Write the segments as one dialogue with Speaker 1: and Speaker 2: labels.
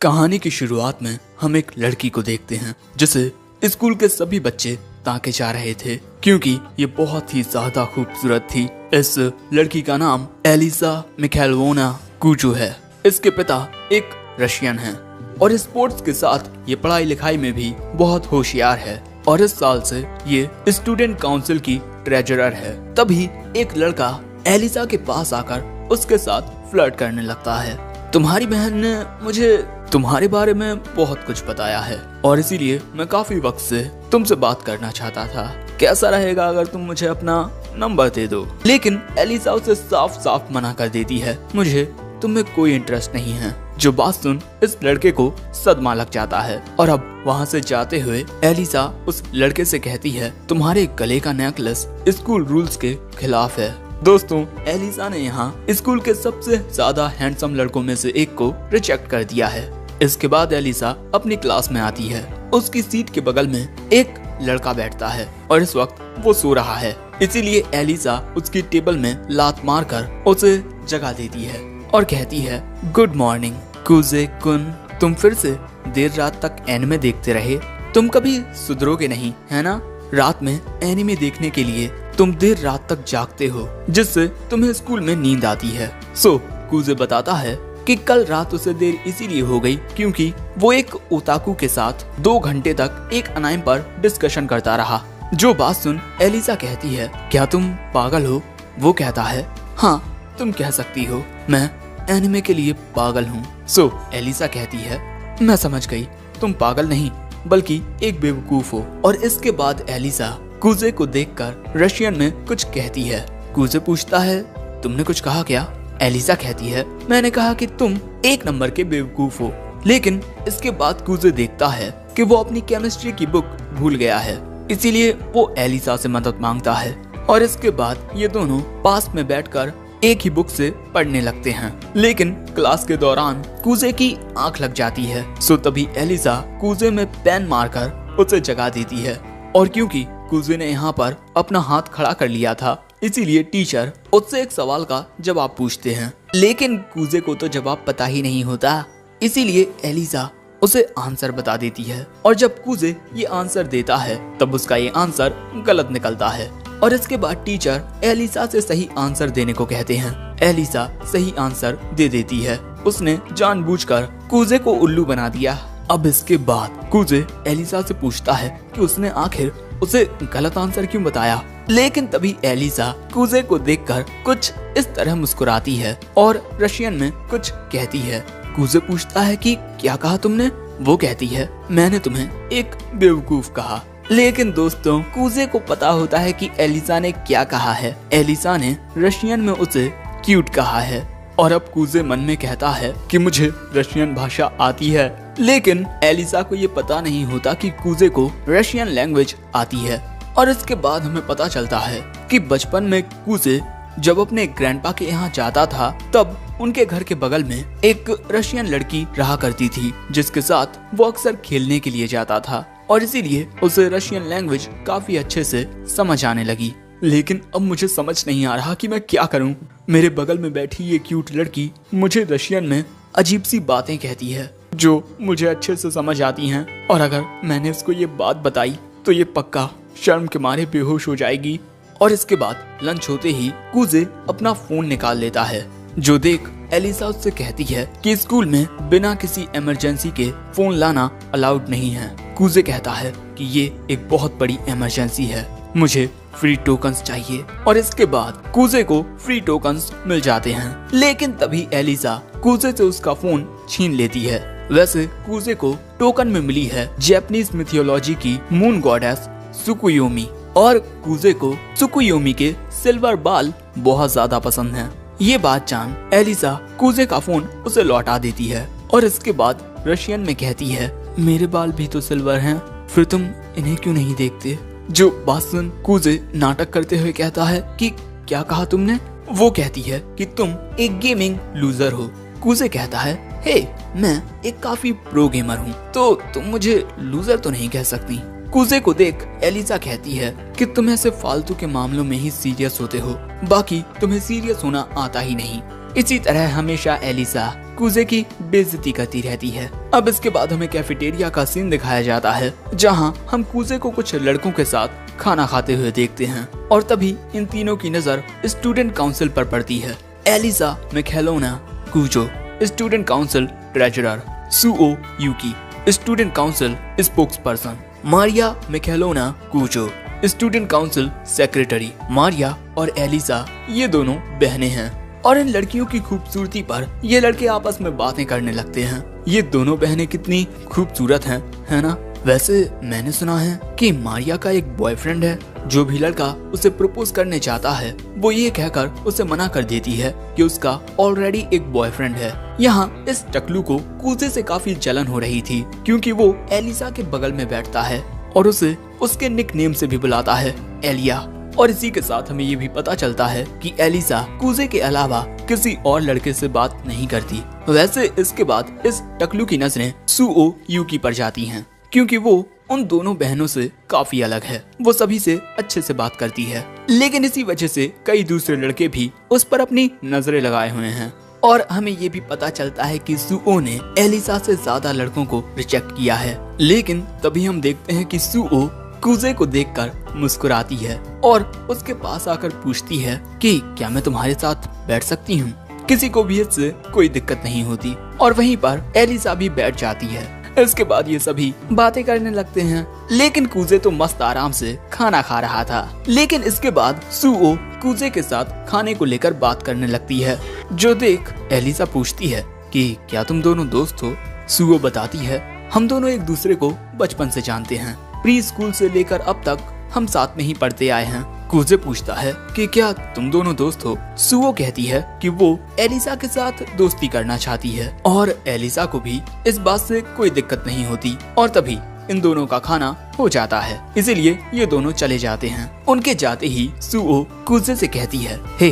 Speaker 1: कहानी की शुरुआत में हम एक लड़की को देखते हैं जिसे स्कूल के सभी बच्चे ताके जा रहे थे क्योंकि ये बहुत ही ज्यादा खूबसूरत थी। इस लड़की का नाम एलिसा मिखाइलोवना कुजो है। इसके पिता एक रशियन हैं और स्पोर्ट्स के साथ ये पढ़ाई लिखाई में भी बहुत होशियार है और इस साल से ये स्टूडेंट काउंसिल की ट्रेजरर है। तभी एक लड़का एलिसा के पास आकर उसके साथ फ्लर्ट करने लगता है। तुम्हारी बहन ने मुझे तुम्हारे बारे में बहुत कुछ बताया है और इसीलिए मैं काफी वक्त से तुमसे बात करना चाहता था। कैसा रहेगा अगर तुम मुझे अपना नंबर दे दो? लेकिन एलिसा उसे साफ साफ मना कर देती है, मुझे तुम में कोई इंटरेस्ट नहीं है। जो बात सुन इस लड़के को सदमा लग जाता है और अब वहाँ से जाते हुए एलिसा उस लड़के से कहती है, तुम्हारे गले का नेकलेस स्कूल रूल्स के खिलाफ है। दोस्तों, एलिसा ने यहाँ स्कूल के सबसे ज्यादा हैंडसम लड़कों में से एक को रिजेक्ट कर दिया है। इसके बाद एलिसा अपनी क्लास में आती है। उसकी सीट के बगल में एक लड़का बैठता है और इस वक्त वो सो रहा है, इसीलिए एलिसा उसकी टेबल में लात मारकर उसे जगा देती है और कहती है, गुड मॉर्निंग कुजे कुन, तुम फिर से देर रात तक एनिमे देखते रहे। तुम कभी सुधरोगे नहीं, है ना? रात में एनिमे देखने के लिए तुम देर रात तक जागते हो जिससे तुम्हें स्कूल में नींद आती है। सो कुजे बताता है कि कल रात उसे देर इसीलिए हो गई क्योंकि वो एक ओताकू के साथ 2 घंटे तक एक अनाइम पर डिस्कशन करता रहा। जो बात सुन एलिसा कहती है, क्या तुम पागल हो? वो कहता है, हाँ तुम कह सकती हो, मैं एनिमे के लिए पागल हूँ। सो एलिसा कहती है, मैं समझ गई, तुम पागल नहीं बल्कि एक बेवकूफ हो। और इसके बाद एलिसा कुजे को देखकर रशियन में कुछ कहती है। कुजे पूछता है, तुमने कुछ कहा क्या? एलिसा कहती है, मैंने कहा कि तुम एक नंबर के बेवकूफ हो। लेकिन इसके बाद कुजे देखता है कि वो अपनी केमिस्ट्री की बुक भूल गया है, इसीलिए वो एलिसा से मदद मांगता है और इसके बाद ये दोनों पास में बैठकर एक ही बुक से पढ़ने लगते हैं। लेकिन क्लास के दौरान कुजे की आंख लग जाती है। सो तभी एलिसा कुजे में पेन मारकर उसे जगा देती है और क्योंकि कुजे ने यहाँ पर अपना हाथ खड़ा कर लिया था, इसीलिए टीचर उससे एक सवाल का जवाब पूछते हैं। लेकिन कुजे को तो जवाब पता ही नहीं होता, इसीलिए एलिसा उसे आंसर बता देती है और जब कुजे ये आंसर देता है तब उसका ये आंसर गलत निकलता है और इसके बाद टीचर एलिसा से सही आंसर देने को कहते हैं। एलिसा सही आंसर दे देती है। उसने जानबूझकर कुजे को उल्लू बना दिया। अब इसके बाद कुजे एलिसा से पूछता है कि उसने आखिर उसे गलत आंसर क्यों बताया। लेकिन तभी एलिसा कुजे को देखकर कुछ इस तरह मुस्कुराती है और रशियन में कुछ कहती है। कुजे पूछता है कि क्या कहा तुमने? वो कहती है, मैंने तुम्हें एक बेवकूफ कहा। लेकिन दोस्तों, कुजे को पता होता है कि एलिसा ने क्या कहा है। एलिसा ने रशियन में उसे क्यूट कहा है और अब कुजे मन में कहता है कि मुझे रशियन भाषा आती है। लेकिन एलिसा को ये पता नहीं होता कि कुजे को रशियन लैंग्वेज आती है। और इसके बाद हमें पता चलता है कि बचपन में कुजे जब अपने ग्रैंडपा के यहाँ जाता था तब उनके घर के बगल में एक रशियन लड़की रहा करती थी जिसके साथ वो अक्सर खेलने के लिए जाता था और इसीलिए उसे रशियन लैंग्वेज काफी अच्छे से समझ आने लगी। लेकिन अब मुझे समझ नहीं आ रहा कि मैं क्या करूं। मेरे बगल में बैठी ये क्यूट लड़की मुझे रशियन में अजीब सी बातें कहती है जो मुझे अच्छे से समझ आती हैं और अगर मैंने उसको ये बात बताई तो ये पक्का शर्म के मारे बेहोश हो जाएगी। और इसके बाद लंच होते ही कुजे अपना फोन निकाल लेता है, जो देख एलिसा उससे कहती है कि स्कूल में बिना किसी इमरजेंसी के फोन लाना अलाउड नहीं है। कुजे कहता है कि ये एक बहुत बड़ी इमरजेंसी है, मुझे फ्री टोकन्स चाहिए और इसके बाद कुजे को फ्री टोकन्स मिल जाते हैं। लेकिन तभी एलिसा कुजे से उसका फोन छीन लेती है। वैसे कुजे को टोकन में मिली है जापानीज मिथोलॉजी की मून गॉडेस सुकुयोमी और कुजे को सुकुयोमी के सिल्वर बाल बहुत ज्यादा पसंद हैं। ये बात जान एलिसा कुजे का फोन उसे लौटा देती है और इसके बाद रशियन में कहती है, मेरे बाल भी तो सिल्वर हैं, फिर तुम इन्हें क्यों नहीं देखते? जो बात सुन कुजे नाटक करते हुए कहता है कि क्या कहा तुमने? वो कहती है कि तुम एक गेमिंग लूजर हो। कुजे कहता है, हे मैं एक काफी प्रो गेमर हूँ, तो तुम मुझे लूजर तो नहीं कह सकती। कुजे को देख एलिसा कहती है कि तुम ऐसे फालतू के मामलों में ही सीरियस होते हो, बाकी तुम्हें सीरियस होना आता ही नहीं। इसी तरह हमेशा एलिसा कूजे की बेइज्जती करती रहती है। अब इसके बाद हमें कैफेटेरिया का सीन दिखाया जाता है, जहां हम कूजे को कुछ लड़कों के साथ खाना खाते हुए देखते हैं और तभी इन तीनों की नजर स्टूडेंट काउंसिल पर पड़ती है। Alisa Mikhailovna Kujou student council treasurer, Suou Yuki student council spokesperson, Maria Mikhailovna Kujou student council secretary. Maria और एलिसा ये दोनों बहनें हैं और इन लड़कियों की खूबसूरती पर ये लड़के आपस में बातें करने लगते हैं। ये दोनों बहनें कितनी खूबसूरत हैं, है ना? वैसे मैंने सुना है कि मारिया का एक बॉयफ्रेंड है। जो भी लड़का उसे प्रपोज करने चाहता है वो ये कहकर उसे मना कर देती है कि उसका ऑलरेडी एक बॉयफ्रेंड है। यहाँ इस टकलू को कूजे से काफी जलन हो रही थी क्योंकि वो एलिसा के बगल में बैठता है और उसे उसके निकनेम से भी बुलाता है, एलिया। और इसी के साथ हमें ये भी पता चलता है कि एलिसा कूजे के अलावा किसी और लड़के से बात नहीं करती। वैसे इसके बाद इस टकलू की नजरें सुओ यूकी पर जाती हैं क्योंकि वो उन दोनों बहनों से काफी अलग है। वो सभी से अच्छे से बात करती है, लेकिन इसी वजह से कई दूसरे लड़के भी उस पर अपनी नजरें लगाए हुए हैं। और हमें ये भी पता चलता है कि सुओ ने एलिसा से ज्यादा लड़कों को रिजेक्ट किया है। लेकिन तभी हम देखते हैं कि सुओ कूजे को देखकर मुस्कुराती है और उसके पास आकर पूछती है कि क्या मैं तुम्हारे साथ बैठ सकती हूँ? किसी को भी इससे कोई दिक्कत नहीं होती और वहीं पर एलिसा भी बैठ जाती है। इसके बाद ये सभी बातें करने लगते हैं, लेकिन कूजे तो मस्त आराम से खाना खा रहा था। लेकिन इसके बाद सुओ कूजे के साथ खाने को लेकर बात करने लगती है, जो देख एलिसा पूछती है कि क्या तुम दोनों दोस्त हो? सुओ बताती है, हम दोनों एक दूसरे को बचपन से जानते हैं, प्री स्कूल से लेकर अब तक हम साथ में ही पढ़ते आए हैं। कूजे पूछता है कि क्या तुम दोनों दोस्त हो? सुओ कहती है कि वो एलिसा के साथ दोस्ती करना चाहती है और एलिसा को भी इस बात से कोई दिक्कत नहीं होती। और तभी इन दोनों का खाना हो जाता है, इसीलिए ये दोनों चले जाते हैं। उनके जाते ही सुओ कूजे से कहती है, हे,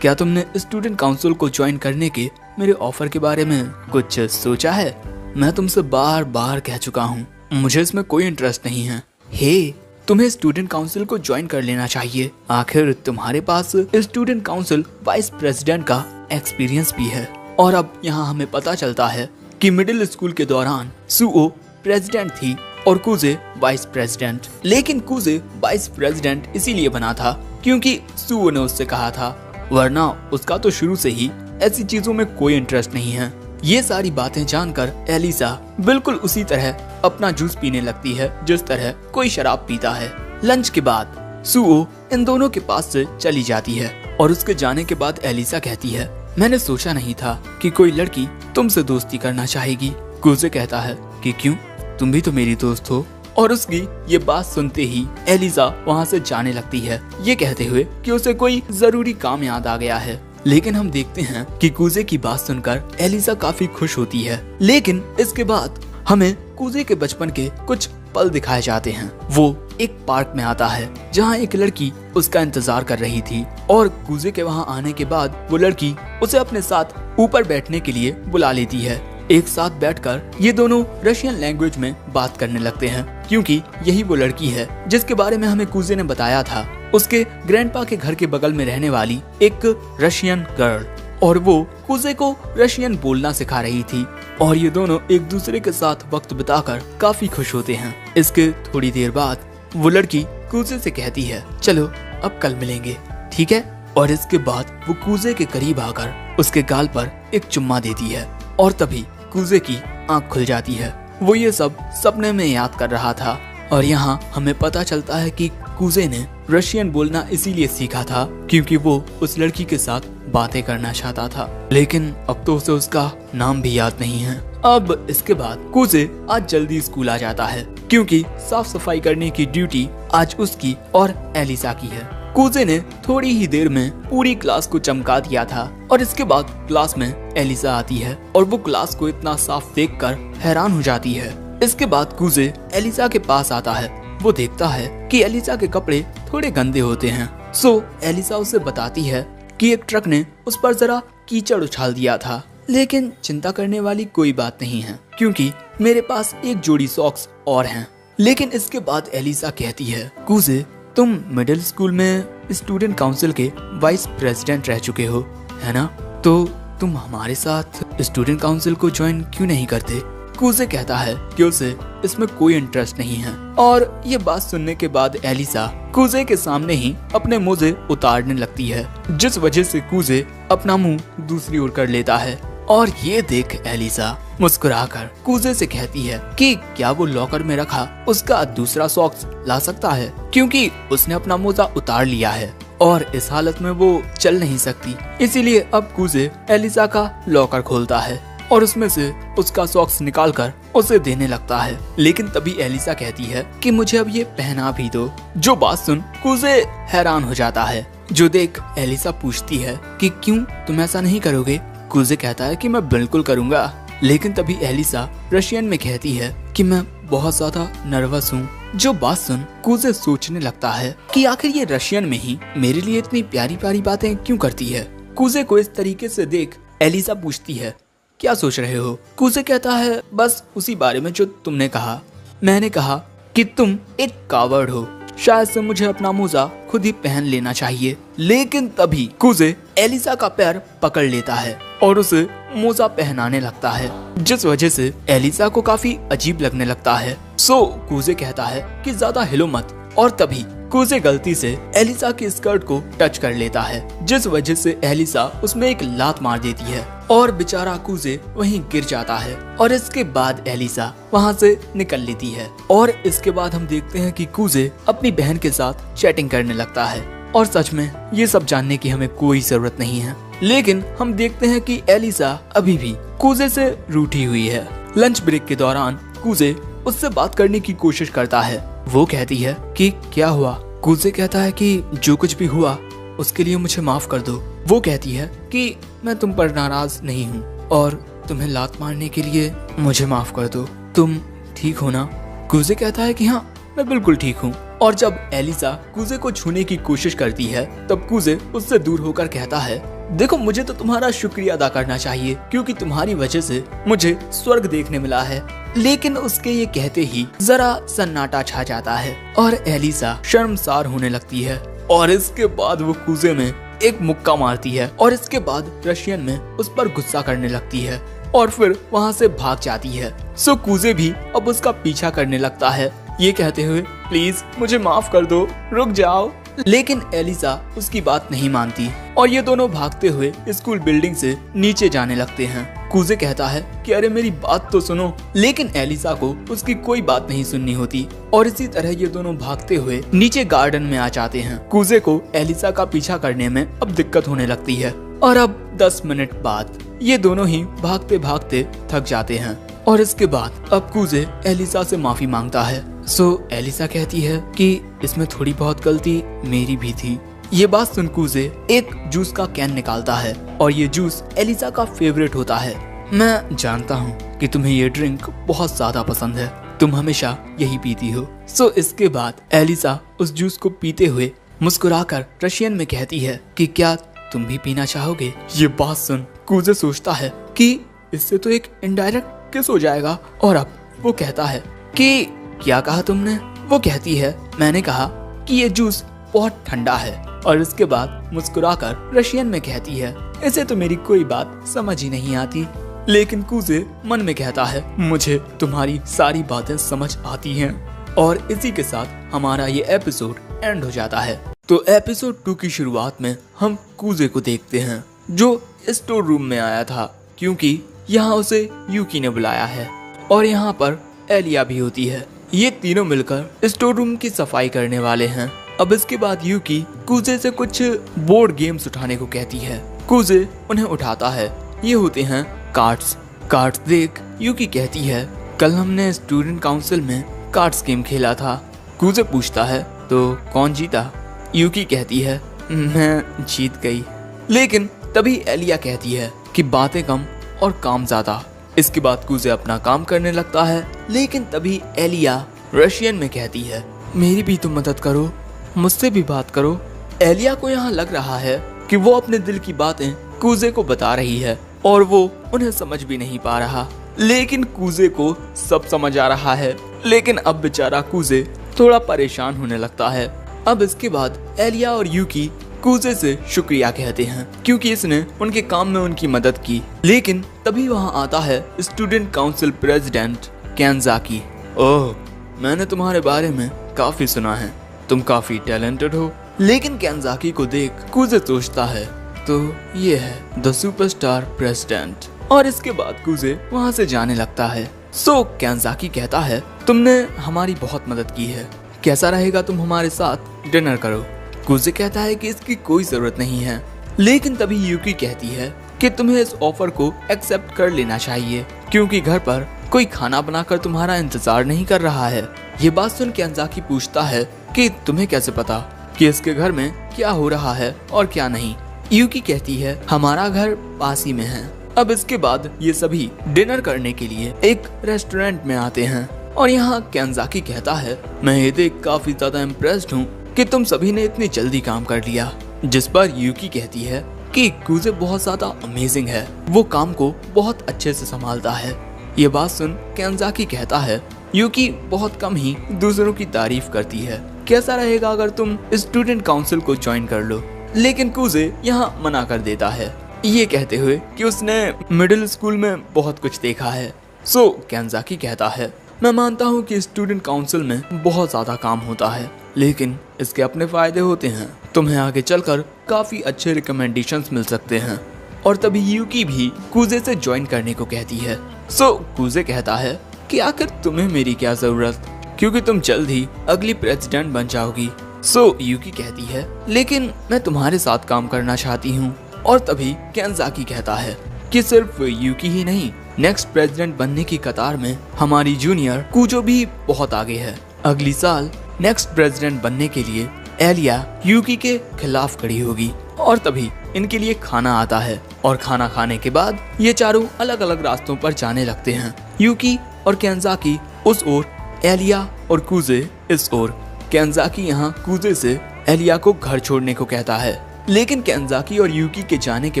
Speaker 1: क्या तुमने स्टूडेंट काउंसिल को ज्वाइन करने के मेरे ऑफर के बारे में कुछ सोचा है? मैं तुमसे बार बार कह चुका हूँ, मुझे इसमें कोई इंटरेस्ट नहीं है। हे, तुम्हें स्टूडेंट काउंसिल को ज्वाइन कर लेना चाहिए, आखिर तुम्हारे पास स्टूडेंट काउंसिल वाइस प्रेसिडेंट का एक्सपीरियंस भी है। और अब यहाँ हमें पता चलता है कि मिडिल स्कूल के दौरान सुओ प्रेसिडेंट थी और कूजे वाइस प्रेसिडेंट। लेकिन कूजे वाइस प्रेसिडेंट इसीलिए बना था क्योंकि सुओ ने उससे कहा था, वरना उसका तो शुरू से ही ऐसी चीजों में कोई इंटरेस्ट नहीं है। ये सारी बातें जानकर एलिसा बिल्कुल उसी तरह अपना जूस पीने लगती है जिस तरह कोई शराब पीता है। लंच के बाद सुओ इन दोनों के पास से चली जाती है और उसके जाने के बाद एलिसा कहती है, मैंने सोचा नहीं था कि कोई लड़की तुमसे दोस्ती करना चाहेगी। कूजे कहता है कि क्यों, तुम भी तो मेरी दोस्त हो। और उसकी ये बात सुनते ही एलिसा वहाँ से जाने लगती है, ये कहते हुए कि उसे कोई जरूरी काम याद आ गया है। लेकिन हम देखते हैं कि कूजे की बात सुनकर एलिसा काफी खुश होती है। लेकिन इसके बाद हमें कूजे के बचपन के कुछ पल दिखाए जाते हैं। वो एक पार्क में आता है जहाँ एक लड़की उसका इंतजार कर रही थी और कूजे के वहाँ आने के बाद वो लड़की उसे अपने साथ ऊपर बैठने के लिए बुला लेती है। एक साथ बैठकर ये दोनों रशियन लैंग्वेज में बात करने लगते हैं क्योंकि यही वो लड़की है जिसके बारे में हमें कूजे ने बताया था, उसके ग्रैंडपा के घर के बगल में रहने वाली एक रशियन गर्ल। और वो कूजे को रशियन बोलना सिखा रही थी और ये दोनों एक दूसरे के साथ वक्त बिताकर काफी खुश होते हैं। इसके थोड़ी देर बाद वो लड़की कूजे से कहती है, चलो अब कल मिलेंगे, ठीक है? और इसके बाद वो कूजे के करीब आकर उसके गाल पर एक चुम्मा देती है और तभी कूजे की आंख खुल जाती है। वो ये सब सपने में याद कर रहा था और यहाँ हमें पता चलता है कि कूजे ने रशियन बोलना इसीलिए सीखा था क्योंकि वो उस लड़की के साथ बातें करना चाहता था, लेकिन अब तो उसे उसका नाम भी याद नहीं है। अब इसके बाद कूजे आज जल्दी स्कूल आ जाता है क्योंकि साफ सफाई करने की ड्यूटी आज उसकी और एलिसा की है। कूजे ने थोड़ी ही देर में पूरी क्लास को चमका दिया था और इसके बाद क्लास में एलिसा आती है और वो क्लास को इतना साफ देखकर हैरान हो जाती है। इसके बाद कूजे एलिसा के पास आता है। वो देखता है कि एलिसा के कपड़े थोड़े गंदे होते हैं। सो एलिसा उसे बताती है कि एक ट्रक ने उस पर जरा कीचड़ उछाल दिया था, लेकिन चिंता करने वाली कोई बात नहीं है क्योंकि मेरे पास एक जोड़ी सॉक्स और हैं। लेकिन इसके बाद एलिसा कहती है, कूजे, तुम मिडिल स्कूल में स्टूडेंट काउंसिल के वाइस प्रेसिडेंट रह चुके हो, है ना? तो तुम हमारे साथ स्टूडेंट काउंसिल को ज्वाइन क्यों नहीं करते? कूजे कहता है कि उसे इसमें कोई इंटरेस्ट नहीं है। और ये बात सुनने के बाद एलिसा कूजे के सामने ही अपने मोजे उतारने लगती है, जिस वजह से कूजे अपना मुंह दूसरी ओर कर लेता है। और ये देख एलिसा मुस्कुराकर कूजे से कहती है कि क्या वो लॉकर में रखा उसका दूसरा सॉक्स ला सकता है, क्योंकि उसने अपना मोजा उतार लिया है और इस हालत में वो चल नहीं सकती। इसीलिए अब कूजे एलिसा का लॉकर खोलता है और उसमें से उसका सॉक्स निकालकर उसे देने लगता है। लेकिन तभी एलिसा कहती है कि मुझे अब ये पहना भी दो। जो बात सुन कूजे हैरान हो जाता है। जो देख एलिसा पूछती है कि क्यों तुम ऐसा नहीं करोगे? कूजे कहता है कि मैं बिल्कुल करूँगा। लेकिन तभी एलिसा रशियन में कहती है कि मैं बहुत ज्यादा नर्वस हूँ। जो बात सुन कूजे सोचने लगता है कि आखिर ये रशियन में ही मेरे लिए इतनी प्यारी प्यारी बातें क्यों करती है। कूजे को इस तरीके से देख एलिसा पूछती है क्या सोच रहे हो? कूजे कहता है बस उसी बारे में जो तुमने कहा। मैंने कहा कि तुम एक कावर्ड हो, शायद से मुझे अपना मोजा खुद ही पहन लेना चाहिए। लेकिन तभी कूजे एलिसा का पैर पकड़ लेता है और उसे मोजा पहनाने लगता है, जिस वजह से एलिसा को काफी अजीब लगने लगता है। सो कूजे कहता है कि ज्यादा हिलो मत। और तभी कूजे गलती से एलिसा की स्कर्ट को टच कर लेता है, जिस वजह से एलिसा उसमें एक लात मार देती है और बेचारा कूजे वहीं गिर जाता है। और इसके बाद एलिसा वहां से निकल लेती है। और इसके बाद हम देखते हैं कि कूजे अपनी बहन के साथ चैटिंग करने लगता है। और सच में ये सब जानने की हमें कोई जरूरत नहीं है। लेकिन हम देखते हैं कि एलिसा अभी भी कूजे से रूठी हुई है। लंच ब्रेक के दौरान कूजे उससे बात करने की कोशिश करता है। वो कहती है कि क्या हुआ? कूजे कहता है कि जो कुछ भी हुआ उसके लिए मुझे माफ कर दो। वो कहती है कि मैं तुम पर नाराज नहीं हूँ और तुम्हें लात मारने के लिए मुझे माफ कर दो। तुम ठीक हो ना? कूजे कहता है कि हाँ मैं बिल्कुल ठीक हूँ। और जब एलिसा कूजे को छूने की कोशिश करती है तब कूजे उससे दूर होकर कहता है देखो मुझे तो तुम्हारा शुक्रिया अदा करना चाहिए, क्योंकि तुम्हारी वजह से मुझे स्वर्ग देखने मिला है। लेकिन उसके ये कहते ही जरा सन्नाटा छा जाता है और एलिसा शर्मसार होने लगती है। और इसके बाद वो कूजे में एक मुक्का मारती है और इसके बाद रशियन में उस पर गुस्सा करने लगती है और फिर वहाँ से भाग जाती है। सो कूजे भी अब उसका पीछा करने लगता है, ये कहते हुए प्लीज मुझे माफ कर दो, रुक जाओ। लेकिन एलिसा उसकी बात नहीं मानती और ये दोनों भागते हुए स्कूल बिल्डिंग से नीचे जाने लगते हैं। कूजे कहता है कि अरे मेरी बात तो सुनो। लेकिन एलिसा को उसकी कोई बात नहीं सुननी होती और इसी तरह ये दोनों भागते हुए नीचे गार्डन में आ जाते हैं। कूजे को एलिसा का पीछा करने में अब दिक्कत होने लगती है और अब 10 मिनट बाद ये दोनों ही भागते भागते थक जाते हैं। और इसके बाद अब कूजे एलिसा से माफी मांगता है। सो एलिसा कहती है कि इसमें थोड़ी बहुत गलती मेरी भी थी। ये बात सुन कूजे एक जूस का कैन निकालता है और ये जूस एलिसा का फेवरेट होता है। मैं जानता हूँ कि तुम्हें ये ड्रिंक बहुत ज्यादा पसंद है, तुम हमेशा यही पीती हो। सो इसके बाद एलिसा उस जूस को पीते हुए मुस्कुराकर रशियन में कहती है कि क्या तुम भी पीना चाहोगे? ये बात सुन कूजे सोचता है कि इससे तो एक इनडायरेक्ट किस हो जाएगा। और अब वो कहता है कि क्या कहा तुमने? वो कहती है मैंने कहा कि ये जूस बहुत ठंडा है। और इसके बाद मुस्कुराकर रशियन में कहती है इसे तो मेरी कोई बात समझ ही नहीं आती। लेकिन कूजे मन में कहता है मुझे तुम्हारी सारी बातें समझ आती हैं। और इसी के साथ हमारा ये एपिसोड एंड हो जाता है। तो एपिसोड 2 की शुरुआत में हम कूजे को देखते हैं जो स्टोर रूम में आया था, क्योंकि यहाँ उसे यूकी ने बुलाया है और यहाँ पर एलिया भी होती है। ये तीनों मिलकर स्टोर रूम की सफाई करने वाले हैं। अब इसके बाद यूकी कूजे से कुछ बोर्ड गेम्स उठाने को कहती है। कूजे उन्हें उठाता है। ये होते हैं कार्ड्स। कार्ड्स देख यूकी कहती है कल हमने स्टूडेंट काउंसिल में कार्ड्स गेम खेला था। कूजे पूछता है तो कौन जीता? यूकी कहती है मैं जीत गई। लेकिन तभी एलिया कहती है कि बातें कम और काम ज्यादा। इसके बाद कूजे अपना काम करने लगता है। लेकिन तभी एलिया रशियन में कहती है मेरी भी तो मदद करो, मुझसे भी बात करो। एलिया को यहाँ लग रहा है कि वो अपने दिल की बातें कूजे को बता रही है और वो उन्हें समझ भी नहीं पा रहा। लेकिन कूजे को सब समझ आ रहा है। लेकिन अब बेचारा कूजे थोड़ा परेशान होने लगता है। अब इसके बाद एलिया और यूकी कूजे से शुक्रिया कहते हैं क्योंकि इसने उनके काम में उनकी मदद की। लेकिन तभी वहाँ आता है स्टूडेंट काउंसिल प्रेसिडेंट कैंजाकी। ओह, मैंने तुम्हारे बारे में काफी सुना है, तुम काफी टैलेंटेड हो। लेकिन कैंजाकी को देख कूजे सोचता है तो ये है द सुपरस्टार प्रेसिडेंट। और इसके बाद कूजे वहाँ से जाने लगता है। सो कैंजाकी कहता है तुमने हमारी बहुत मदद की है, कैसा रहेगा तुम हमारे साथ डिनर करो। कूजे कहता है कि इसकी कोई जरूरत नहीं है। लेकिन तभी यूकी कहती है कि तुम्हें इस ऑफर को एक्सेप्ट कर लेना चाहिए क्योंकि घर पर कोई खाना बनाकर तुम्हारा इंतजार नहीं कर रहा है। ये बात सुन कैंजाकी पूछता है कि तुम्हें कैसे पता कि इसके घर में क्या हो रहा है और क्या नहीं। यूकी कहती है हमारा घर पास ही में है। अब इसके बाद ये सभी डिनर करने के लिए एक रेस्टोरेंट में आते हैं और यहाँ कैंजाकी कहता है मैं ये देख काफी ज्यादा इम्प्रेस्ड हूँ कि तुम सभी ने इतनी जल्दी काम कर लिया। जिस पर यूकी कहती है कि कूजे बहुत ज्यादा अमेजिंग है, वो काम को बहुत अच्छे से संभालता है। ये बात सुन कैंजाकी कहता है यूकी बहुत कम ही दूसरों की तारीफ करती है, कैसा रहेगा अगर तुम स्टूडेंट काउंसिल को ज्वाइन कर लो। लेकिन कूजे यहाँ मना कर देता है, ये कहते हुए कि उसने मिडिल स्कूल में बहुत कुछ देखा है। सो कैंजाकी कहता है मैं मानता हूँ कि स्टूडेंट काउंसिल में बहुत ज्यादा काम होता है, लेकिन इसके अपने फायदे होते हैं। तुम्हें आगे चलकर काफी अच्छे रिकमेंडेशंस मिल सकते हैं। और तभी यूकी भी कूजे से ज्वाइन करने को कहती है। सो कूजे कहता है कि आखिर तुम्हें मेरी क्या जरूरत, क्योंकि तुम जल्द ही अगली प्रेसिडेंट बन जाओगी। सो यूकी कहती है लेकिन मैं तुम्हारे साथ काम करना चाहती हूँ। और तभी कैंजाकी कहता है कि सिर्फ यूकी ही नहीं, नेक्स्ट प्रेसिडेंट बनने की कतार में हमारी जूनियर कूजो भी बहुत आगे है। अगली साल नेक्स्ट प्रेसिडेंट बनने के लिए एलिया यूकी के खिलाफ खड़ी होगी। और तभी इनके लिए खाना आता है और खाना खाने के बाद ये चारों अलग अलग रास्तों पर जाने लगते हैं। यूकी और कैंजाकी उस ओर, एलिया और कूजे इस ओर। कैंजाकी यहाँ कूजे से एलिया को घर छोड़ने को कहता है। लेकिन कैंजाकी और यूकी के जाने के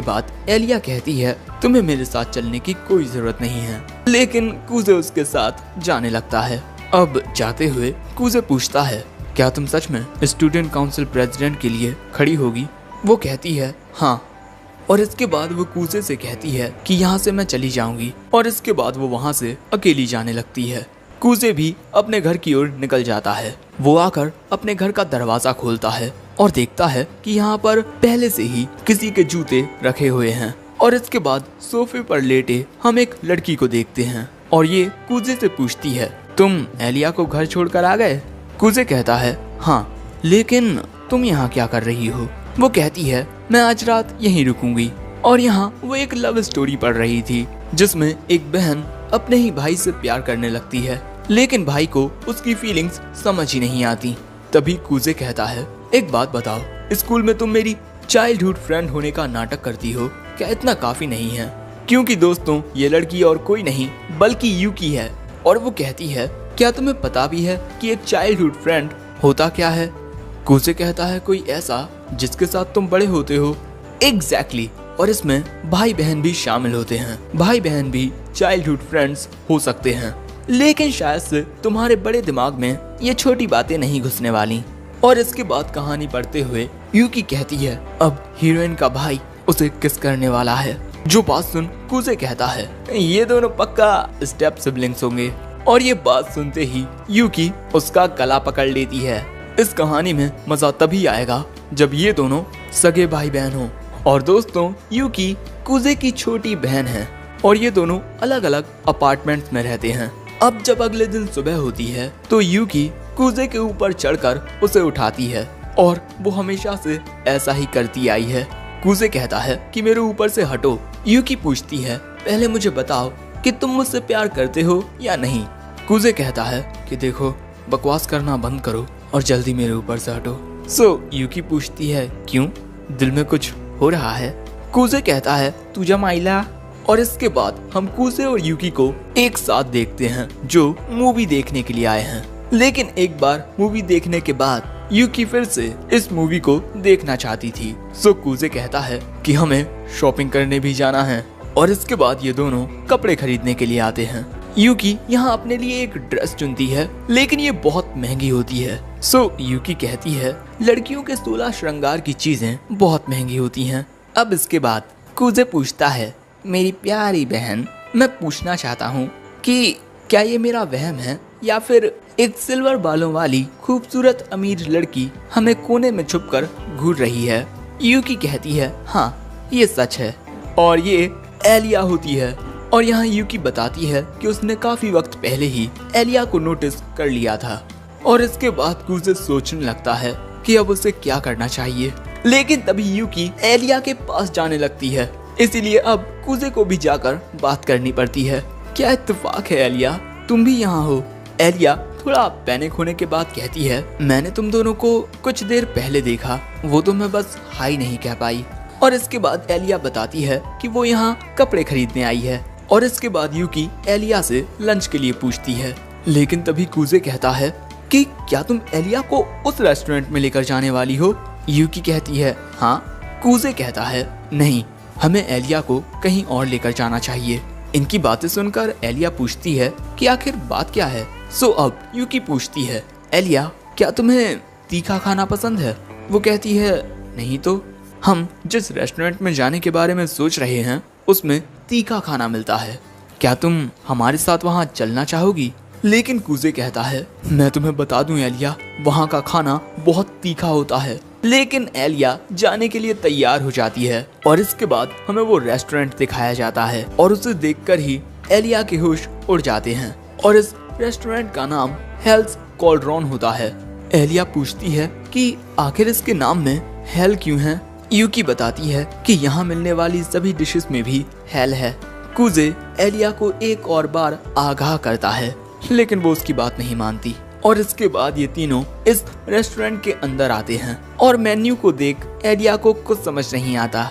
Speaker 1: बाद एलिया कहती है तुम्हें मेरे साथ चलने की कोई जरूरत नहीं है। लेकिन कूजे उसके साथ जाने लगता है। अब जाते हुए कूजे पूछता है क्या तुम सच में स्टूडेंट काउंसिल प्रेसिडेंट के लिए खड़ी होगी? वो कहती है हाँ। और इसके बाद वो कूजे से कहती है कि यहाँ से मैं चली जाऊंगी। और इसके बाद वो वहाँ से अकेली जाने लगती है। कूजे भी अपने घर की ओर निकल जाता है। वो आकर अपने घर का दरवाजा खोलता है और देखता है कि यहाँ पर पहले से ही किसी के जूते रखे हुए हैं। और इसके बाद सोफे पर लेटे हम एक लड़की को देखते हैं और ये कूजे से पूछती है तुम एलिया को घर छोड़कर आ गए? कूजे कहता है हाँ, लेकिन तुम यहाँ क्या कर रही हो? वो कहती है मैं आज रात यहीं रुकूंगी। और यहाँ वो एक लव स्टोरी पढ़ रही थी जिसमें एक बहन अपने ही भाई से प्यार करने लगती है, लेकिन भाई को उसकी फीलिंग्स समझ ही नहीं आती। तभी कूजे कहता है एक बात बताओ, स्कूल में तुम मेरी चाइल्डहुड फ्रेंड होने का नाटक करती हो, क्या इतना काफी नहीं है? क्योंकि दोस्तों ये लड़की और कोई नहीं बल्कि यूकी है। और वो कहती है क्या तुम्हें पता भी है कि एक चाइल्डहुड फ्रेंड होता क्या है? कूजे कहता है कोई ऐसा जिसके साथ तुम बड़े होते हो। एग्जैक्टली। और इसमें भाई बहन भी शामिल होते हैं। भाई बहन भी चाइल्डहुड फ्रेंड्स हो सकते हैं, लेकिन शायद से तुम्हारे बड़े दिमाग में ये छोटी बातें नहीं घुसने वाली। और इसके बाद कहानी पढ़ते हुए यूकी कहती है अब हीरोइन का भाई उसे किस करने वाला है। जो बात सुन कूजे कहता है ये दोनों पक्का स्टेप सिबलिंग्स होंगे। और ये बात सुनते ही यूकी उसका गला पकड़ लेती है। इस कहानी में मजा तभी आएगा जब ये दोनों सगे भाई बहन हो। और दोस्तों यूकी कूजे की छोटी बहन है और ये दोनों अलग अलग अपार्टमेंट्स में रहते हैं। अब जब अगले दिन सुबह होती है तो यूकी कूजे के ऊपर चढ़कर उसे उठाती है और वो हमेशा से ऐसा ही करती आई है। कूजे कहता है कि मेरे ऊपर से हटो। यूकी पूछती है पहले मुझे बताओ कि तुम मुझसे प्यार करते हो या नहीं। कूजे कहता है कि देखो बकवास करना बंद करो और जल्दी मेरे ऊपर से हटो। सो यूकी पूछती है क्यों, दिल में कुछ हो रहा है? कूजे कहता है तू जमाइला। और इसके बाद हम कूजे और यूकी को एक साथ देखते हैं जो मूवी देखने के लिए आए हैं। लेकिन एक बार मूवी देखने के बाद यूकी फिर से इस मूवी को देखना चाहती थी। सो कूजे कहता है कि हमें शॉपिंग करने भी जाना है। और इसके बाद ये दोनों कपड़े खरीदने के लिए आते हैं। यूकी यहाँ अपने लिए एक ड्रेस चुनती है, लेकिन ये बहुत महंगी होती है। यूकी कहती है लड़कियों के 16 श्रृंगार की चीजें बहुत महंगी होती हैं। अब इसके बाद कुजे पूछता है, मेरी प्यारी बहन, मैं पूछना चाहता हूँ कि क्या ये मेरा वहम है या फिर एक सिल्वर बालों वाली खूबसूरत अमीर लड़की हमें कोने में छुपकर घूर रही है। यूकी कहती है, हाँ ये सच है, और ये एलिया होती है। और यहाँ यूकी बताती है कि उसने काफी वक्त पहले ही एलिया को नोटिस कर लिया था। और इसके बाद कुजे सोचने लगता है कि अब उसे क्या करना चाहिए, लेकिन तभी यूकी एलिया के पास जाने लगती है, इसीलिए अब कुजे को भी जाकर बात करनी पड़ती है। क्या इत्तेफाक है एलिया, तुम भी यहाँ हो? एलिया थोड़ा पैनिक होने के बाद कहती है, मैंने तुम दोनों को कुछ देर पहले देखा, वो तो मैं बस हाई नहीं कह पाई। और इसके बाद एलिया बताती है कि वो यहाँ कपड़े खरीदने आई है। और इसके बाद यूकी एलिया से लंच के लिए पूछती है, लेकिन तभी कुजे कहता है कि क्या तुम एलिया को उस रेस्टोरेंट में लेकर जाने वाली हो? यूकी कहती है, हाँ। कुजे कहता है, नहीं, हमें एलिया को कहीं और लेकर जाना चाहिए। इनकी बातें सुनकर एलिया पूछती है कि आखिर बात क्या है। अब यूकी पूछती है, एलिया क्या तुम्हें तीखा खाना पसंद है? वो कहती है, नहीं तो हम जिस रेस्टोरेंट में जाने के बारे में सोच रहे हैं उसमें तीखा खाना मिलता है, क्या तुम हमारे साथ वहाँ चलना चाहोगी? लेकिन कुजे कहता है, मैं तुम्हें बता दूं एलिया, वहाँ का खाना बहुत तीखा होता है। लेकिन एलिया जाने के लिए तैयार हो जाती है और इसके बाद हमें वो रेस्टोरेंट दिखाया जाता है और उसे देखकर ही एलिया के होश उड़ जाते हैं। और इस रेस्टोरेंट का नाम हेल्स कॉल्ड्रॉन होता है। एलिया पूछती है कि आखिर इसके नाम में हेल क्यों है? यूकी बताती है कि यहाँ मिलने वाली सभी डिशेस में भी हेल है। कुजे एलिया को एक और बार आगाह करता है, लेकिन वो उसकी बात नहीं मानती। और इसके बाद ये तीनों इस रेस्टोरेंट के अंदर आते हैं और मेन्यू को देख एलिया को कुछ समझ नहीं आता।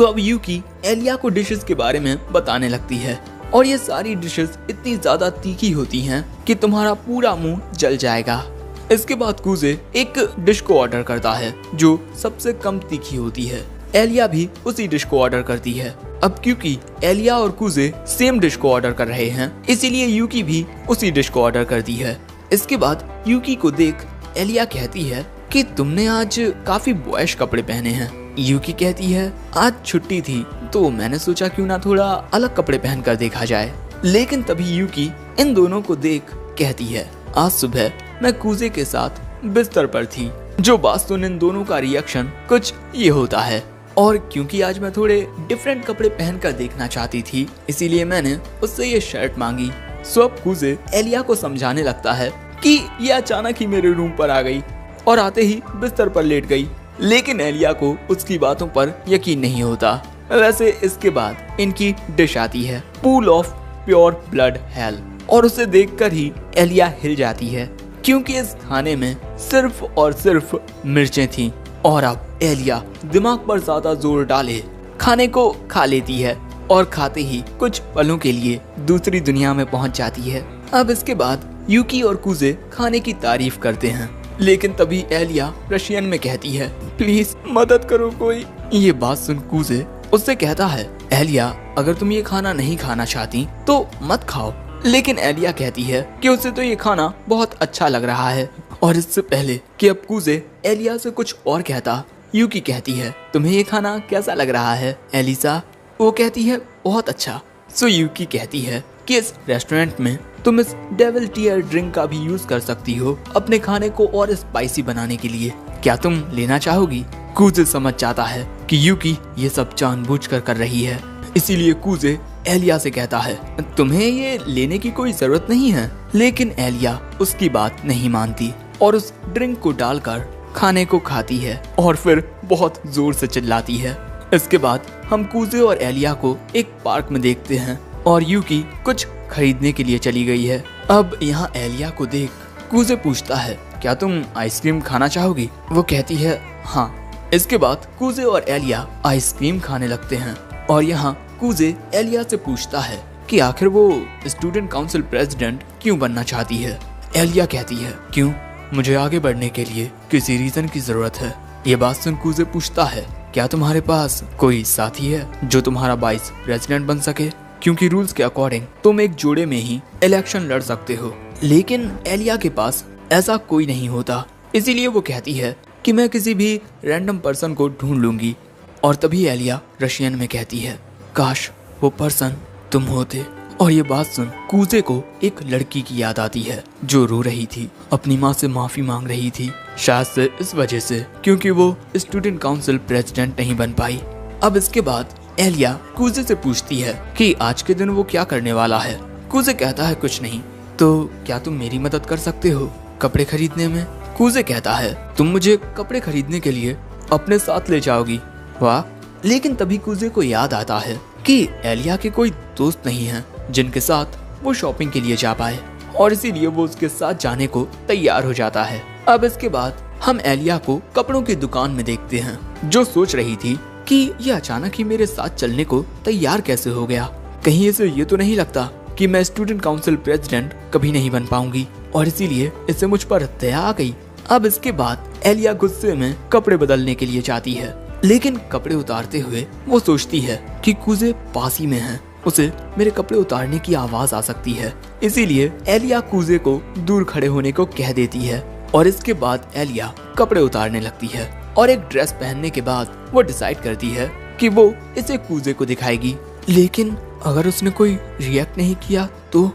Speaker 1: अब यूकी एलिया को डिशेस के बारे में बताने लगती है और ये सारी डिशेस इतनी ज्यादा तीखी होती हैं कि तुम्हारा पूरा मुंह जल जाएगा। इसके बाद कुजे एक डिश को ऑर्डर करता है जो सबसे कम तीखी होती है। एलिया भी उसी डिश को ऑर्डर करती है। अब क्योंकि एलिया और कुजे सेम डिश को ऑर्डर कर रहे हैं, इसीलिए यूकी भी उसी डिश को ऑर्डर करती है। इसके बाद यूकी को देख एलिया कहती है कि तुमने आज काफी बॉयश कपड़े पहने हैं। यूकी कहती है, आज छुट्टी थी तो मैंने सोचा क्यों ना थोड़ा अलग कपड़े पहनकर देखा जाए। लेकिन तभी यूकी इन दोनों को देख कहती है, आज सुबह मैं कुजे के साथ बिस्तर पर थी। जो बात सुन इन दोनों का रिएक्शन कुछ ये होता है। और क्योंकि आज मैं थोड़े डिफरेंट कपड़े पहनकर देखना चाहती थी, इसीलिए मैंने उससे ये शर्ट मांगी। अब कुजे एलिया को समझाने लगता है कि ये अचानक ही मेरे रूम पर आ गई और आते ही बिस्तर पर लेट गई। लेकिन एलिया को उसकी बातों पर यकीन नहीं होता। वैसे इसके बाद इनकी डिश आती है, pool of pure blood hello, और उसे देखकर ही एलिया हिल जाती है क्योंकि इस खाने में सिर्फ और सिर्फ मिर्चें थीं। और अब एलिया दिमाग पर ज्यादा जोर डाले खाने को खा लेती है और खाते ही कुछ पलों के लिए दूसरी दुनिया में पहुंच जाती है। अब इसके बाद यूकी और कुजे खाने की तारीफ करते हैं, लेकिन तभी एलिया रशियन में कहती है, प्लीज मदद करो कोई। ये बात सुन कुजे उससे कहता है, एलिया अगर तुम ये खाना नहीं खाना चाहती तो मत खाओ। लेकिन एलिया कहती है कि उसे तो ये खाना बहुत अच्छा लग रहा है। और इससे पहले कि अब कुजे एलिया से कुछ और कहता, यूकी कहती है, तुम्हें ये खाना कैसा लग रहा है एलिसा? वो कहती है, बहुत अच्छा। यूकी कहती है कि इस रेस्टोरेंट में तुम इस डेविल टीयर ड्रिंक का भी यूज कर सकती हो अपने खाने को और स्पाइसी बनाने के लिए, क्या तुम लेना चाहोगी? कुजे समझ जाता है कि यूकी ये सब जानबूझकर कर रही है, इसीलिए कुजे एलिया से कहता है, तुम्हें ये लेने की कोई जरूरत नहीं है। लेकिन एलिया उसकी बात नहीं मानती और उस ड्रिंक को डालकर खाने को खाती है और फिर बहुत जोर से चिल्लाती है। इसके बाद हम कुजे और एलिया को एक पार्क में देखते हैं और यूकी कुछ खरीदने के लिए चली गई है। अब यहाँ एलिया को देख कुजे पूछता है, क्या तुम आइसक्रीम खाना चाहोगी? वो कहती है, हाँ। इसके बाद कुजे और एलिया आइसक्रीम खाने लगते हैं और यहाँ कुजे एलिया से पूछता है कि आखिर वो स्टूडेंट काउंसिल प्रेसिडेंट क्यों बनना चाहती है। एलिया कहती है, क्यों? मुझे आगे बढ़ने के लिए किसी रीजन की जरूरत है। ये बात सुन कुजे पूछता है, क्या तुम्हारे पास कोई साथी है जो तुम्हारा वाइस प्रेसिडेंट बन सके? क्योंकि रूल्स के अकॉर्डिंग तुम एक जोड़े में ही इलेक्शन लड़ सकते हो, लेकिन एलिया के पास ऐसा कोई नहीं होता। इसीलिए वो कहती है कि मैं किसी भी रैंडम पर्सन को ढूंढ लूंगी। और तभी एलिया रशियन में कहती है, काश वो पर्सन तुम होते। और ये बात सुन कूजे को एक लड़की की याद आती है जो रो रही थी, अपनी माँ से माफी मांग रही थी, शायद से इस वजह से क्योंकि वो स्टूडेंट काउंसिल प्रेसिडेंट नहीं बन पाई। अब इसके बाद एलिया कूजे से पूछती है कि आज के दिन वो क्या करने वाला है। कूजे कहता है कुछ नहीं। तो क्या तुम मेरी मदद कर सकते हो कपड़े खरीदने में? कूजे कहता है तुम मुझे कपड़े खरीदने के लिए अपने साथ ले जाओगी। वाह। लेकिन तभी कूजे को याद आता है कि एलिया के कोई दोस्त नहीं है जिनके साथ वो शॉपिंग के लिए जा पाए, और इसीलिए वो उसके साथ जाने को तैयार हो जाता है। अब इसके बाद हम एलिया को कपड़ों की दुकान में देखते हैं, जो सोच रही थी कि ये अचानक ही मेरे साथ चलने को तैयार कैसे हो गया। कहीं इसे ये तो नहीं लगता कि मैं स्टूडेंट काउंसिल प्रेसिडेंट कभी नहीं बन पाऊंगी, और इसीलिए इसे मुझ पर दया आ गई। अब इसके बाद एलिया गुस्से में कपड़े बदलने के लिए जाती है, लेकिन कपड़े उतारते हुए वो सोचती है कि कूजे पास ही में है, उसे मेरे कपड़े उतारने की आवाज आ सकती है। इसीलिए एलिया कूजे को दूर खड़े होने को कह देती है, और इसके बाद एलिया कपड़े उतारने लगती है, और एक ड्रेस पहनने के बाद वो डिसाइड करती है कि वो इसे कूजे को दिखाएगी। लेकिन अगर उसने कोई रिएक्ट नहीं किया तो?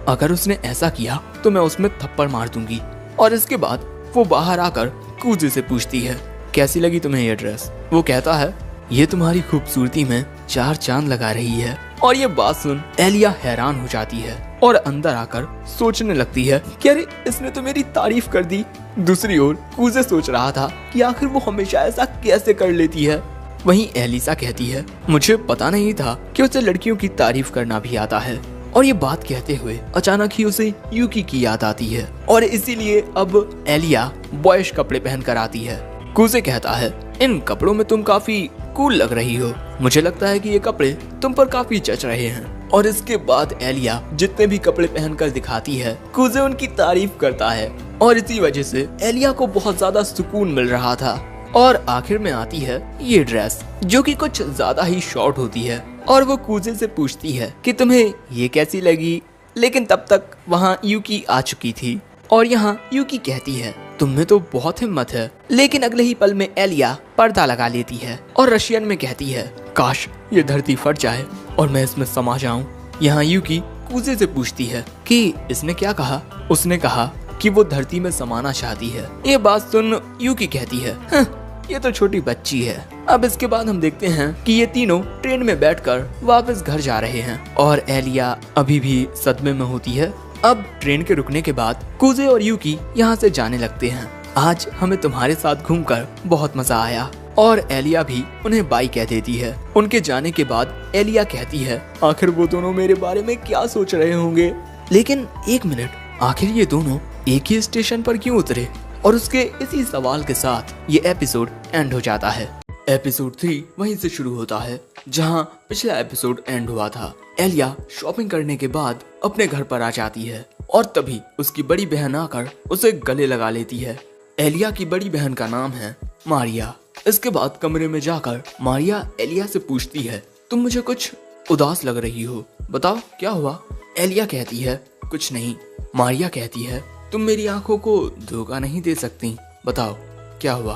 Speaker 1: अगर उसने ऐसा किया तो मैं उसमें थप्पड़ मार दूंगी। और इसके बाद वो बाहर आकर कूजे से पूछती है, कैसी लगी तुम्हें ये ड्रेस? वो कहता है, ये तुम्हारी खूबसूरती में 4 चांद लगा रही है। और ये बात सुन एलिया हैरान हो जाती है और अंदर आकर सोचने लगती है कि अरे इसने तो मेरी तारीफ कर दी। दूसरी ओर कूजे सोच रहा था कि आखिर वो हमेशा ऐसा कैसे कर लेती है। वहीं एलिसा कहती है, मुझे पता नहीं था कि उसे लड़कियों की तारीफ करना भी आता है। और ये बात कहते हुए अचानक ही उसे यूकी की याद आती है, और इसीलिए अब एलिया बॉयज कपड़े पहन कर आती है। कूजे कहता है, इन कपड़ों में तुम काफी कूल लग रही हो, मुझे लगता है कि ये कपड़े तुम पर काफी जच रहे हैं। और इसके बाद एलिया जितने भी कपड़े पहनकर दिखाती है, कूजे उनकी तारीफ करता है, और इसी वजह से एलिया को बहुत ज्यादा सुकून मिल रहा था। और आखिर में आती है ये ड्रेस, जो कि कुछ ज्यादा ही शॉर्ट होती है, और वो कूजे से पूछती है कि तुम्हें ये कैसी लगी। लेकिन तब तक वहाँ यूकी आ चुकी थी, और यहाँ यूकी कहती है, तुम में तो बहुत हिम्मत है। लेकिन अगले ही पल में एलिया पर्दा लगा लेती है और रशियन में कहती है, काश ये धरती फट जाए और मैं इसमें समा जाऊं। यहाँ यूकी कूजे से पूछती है कि इसने क्या कहा। उसने कहा कि वो धरती में समाना चाहती है। ये बात सुन यूकी कहती है, ये तो छोटी बच्ची है। अब इसके बाद हम देखते हैं कि ये तीनों ट्रेन में बैठकर वापस घर जा रहे हैं, और एलिया अभी भी सदमे में होती है। अब ट्रेन के रुकने के बाद कूजे और यूकी यहाँ से जाने लगते हैं। आज हमें तुम्हारे साथ घूमकर बहुत मजा आया। और एलिया भी उन्हें बाय कह देती है। उनके जाने के बाद एलिया कहती है, आखिर वो दोनों मेरे बारे में क्या सोच रहे होंगे। लेकिन एक मिनट, आखिर ये दोनों एक ही स्टेशन पर क्यों उतरे? और उसके इसी सवाल के साथ ये एपिसोड एंड हो जाता है। एपिसोड 3 वहीं से शुरू होता है जहां पिछला एपिसोड एंड हुआ था। एलिया शॉपिंग करने के बाद अपने घर पर आ जाती है, और तभी उसकी बड़ी बहन आकर उसे गले लगा लेती है। एलिया की बड़ी बहन का नाम है मारिया। इसके बाद कमरे में जाकर मारिया एलिया से पूछती है, तुम मुझे कुछ उदास लग रही हो, बताओ क्या हुआ? एलिया कहती है, कुछ नहीं। मारिया कहती है, तुम मेरी आंखों को धोखा नहीं दे सकती, बताओ क्या हुआ?